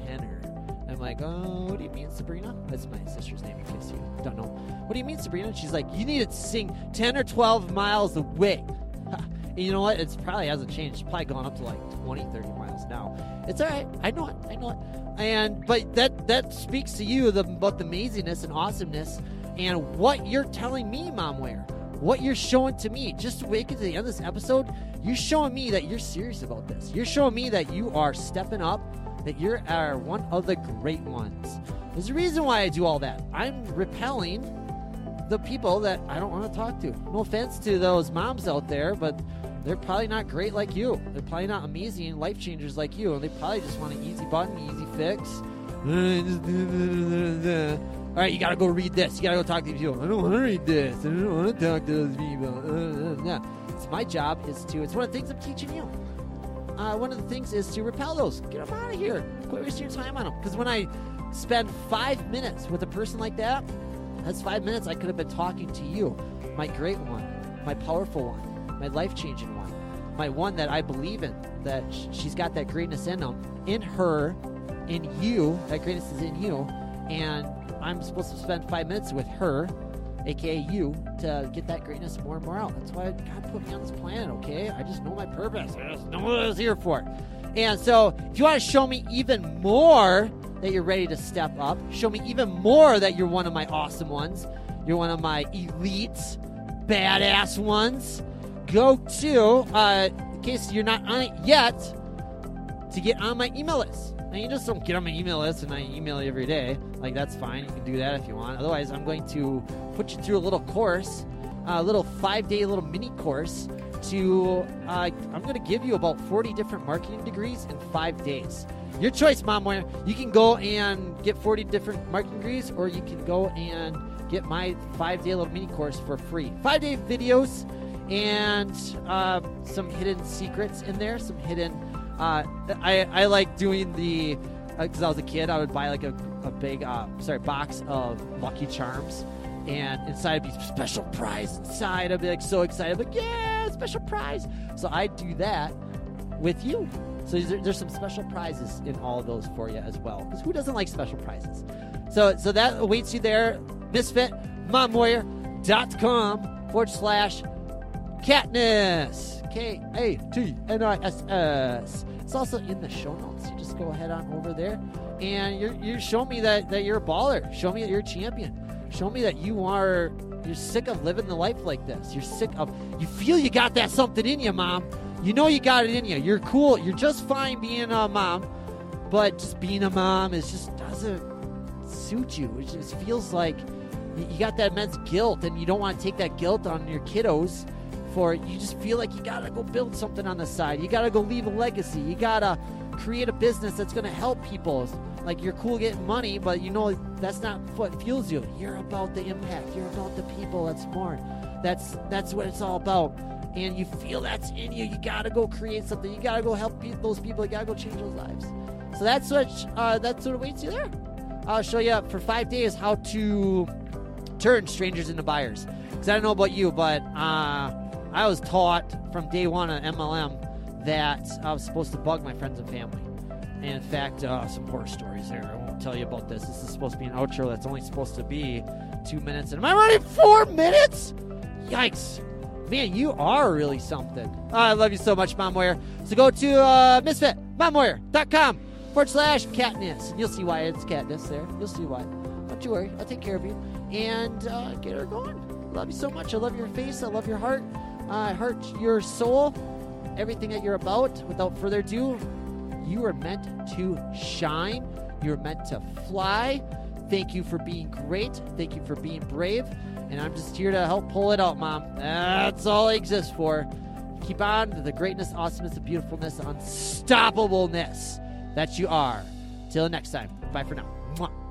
Speaker 2: tenor. I'm like, oh, what do you mean, Sabrina? That's my sister's name, in case you don't know. What do you mean, Sabrina? And she's like, you need to sing 10 or 12 miles away. And you know what? It probably hasn't changed. It's probably gone up to like 20, 30 miles now. It's all right. I know it. But that speaks to you about the amazingness and awesomeness and what you're telling me, Mom Ware. What you're showing to me. Just to wake up to the end of this episode, you're showing me that you're serious about this. You're showing me that you are stepping up, that you are one of the great ones. There's a reason why I do all that. I'm repelling the people that I don't want to talk to. No offense to those moms out there, but they're probably not great like you. They're probably not amazing life changers like you. And they probably just want an easy button, easy fix. All right, you got to go read this. You got to go talk to these people. I don't want to read this. I don't want to talk to those people. Yeah. So my job is to, it's one of the things I'm teaching you. One of the things is to repel those. Get them out of here. Quit wasting your time on them. Because when I spend 5 minutes with a person like that, that's 5 minutes I could have been talking to you. My great one. My powerful one. My life-changing one. My one that I believe in. That she's got that greatness in them. In her. In you. That greatness is in you. And I'm supposed to spend 5 minutes with her, a.k.a. you, to get that greatness more and more out. That's why God put me on this planet, okay? I just know my purpose. I just know what I was here for. And so if you want to show me even more that you're ready to step up, show me even more that you're one of my awesome ones, you're one of my elite, badass ones, go to, in case you're not on it yet, to get on my email list. And you just don't get on my email list and I email you every day. Like, that's fine. You can do that if you want. Otherwise, I'm going to put you through a little course, a little 5-day little mini course to, I'm going to give you about 40 different marketing degrees in 5 days. Your choice, Mom Ware. You can go and get 40 different marketing degrees, or you can go and get my 5-day little mini course for free. 5-day videos and some hidden secrets in there, some hidden... I like doing the, because I was a kid, I would buy like a big, box of Lucky Charms, and inside would be special prize inside. I'd be like so excited, like, yeah, special prize. So I do that with you. So there's some special prizes in all of those for you as well, because who doesn't like special prizes? So that awaits you there, misfitmomwarrior.com/Katniss. Katniss. It's also in the show notes. You just go ahead on over there, and you show me that you're a baller. Show me that you're a champion. Show me that you're sick of living the life like this. You're sick of, you feel you got that something in you, Mom. You know you got it in you. You're cool. You're just fine being a mom, but just being a mom doesn't suit you. It just feels like you got that immense guilt, and you don't want to take that guilt on your kiddos. You just feel like you gotta go build something on the side. You gotta go leave a legacy. You gotta create a business that's gonna help people. Like, you're cool getting money, but you know that's not what fuels you. You're about the impact. You're about the people. That's more. That's what it's all about. And you feel that's in you. You gotta go create something. You gotta go help those people. You gotta go change those lives. So that's what awaits you there. I'll show you for 5 days how to turn strangers into buyers. Because I don't know about you, but I was taught from day one on MLM that I was supposed to bug my friends and family. And in fact, some horror stories there. I won't tell you about this. This is supposed to be an outro that's only supposed to be 2 minutes. And am I running 4 minutes? Yikes. Man, you are really something. I love you so much, Mom Ware. So go to misfitmomwarrior.com/Katniss. And you'll see why it's Katniss there. You'll see why. Don't you worry. I'll take care of you. And get her going. Love you so much. I love your face. I love your heart. I heart your soul. Everything that you're about. Without further ado, you are meant to shine. You're meant to fly. Thank you for being great. Thank you for being brave. And I'm just here to help pull it out, Mom. That's all I exist for. keep on to the greatness, awesomeness, the beautifulness, the unstoppableness that you are. Till next time. Bye for now. Mwah.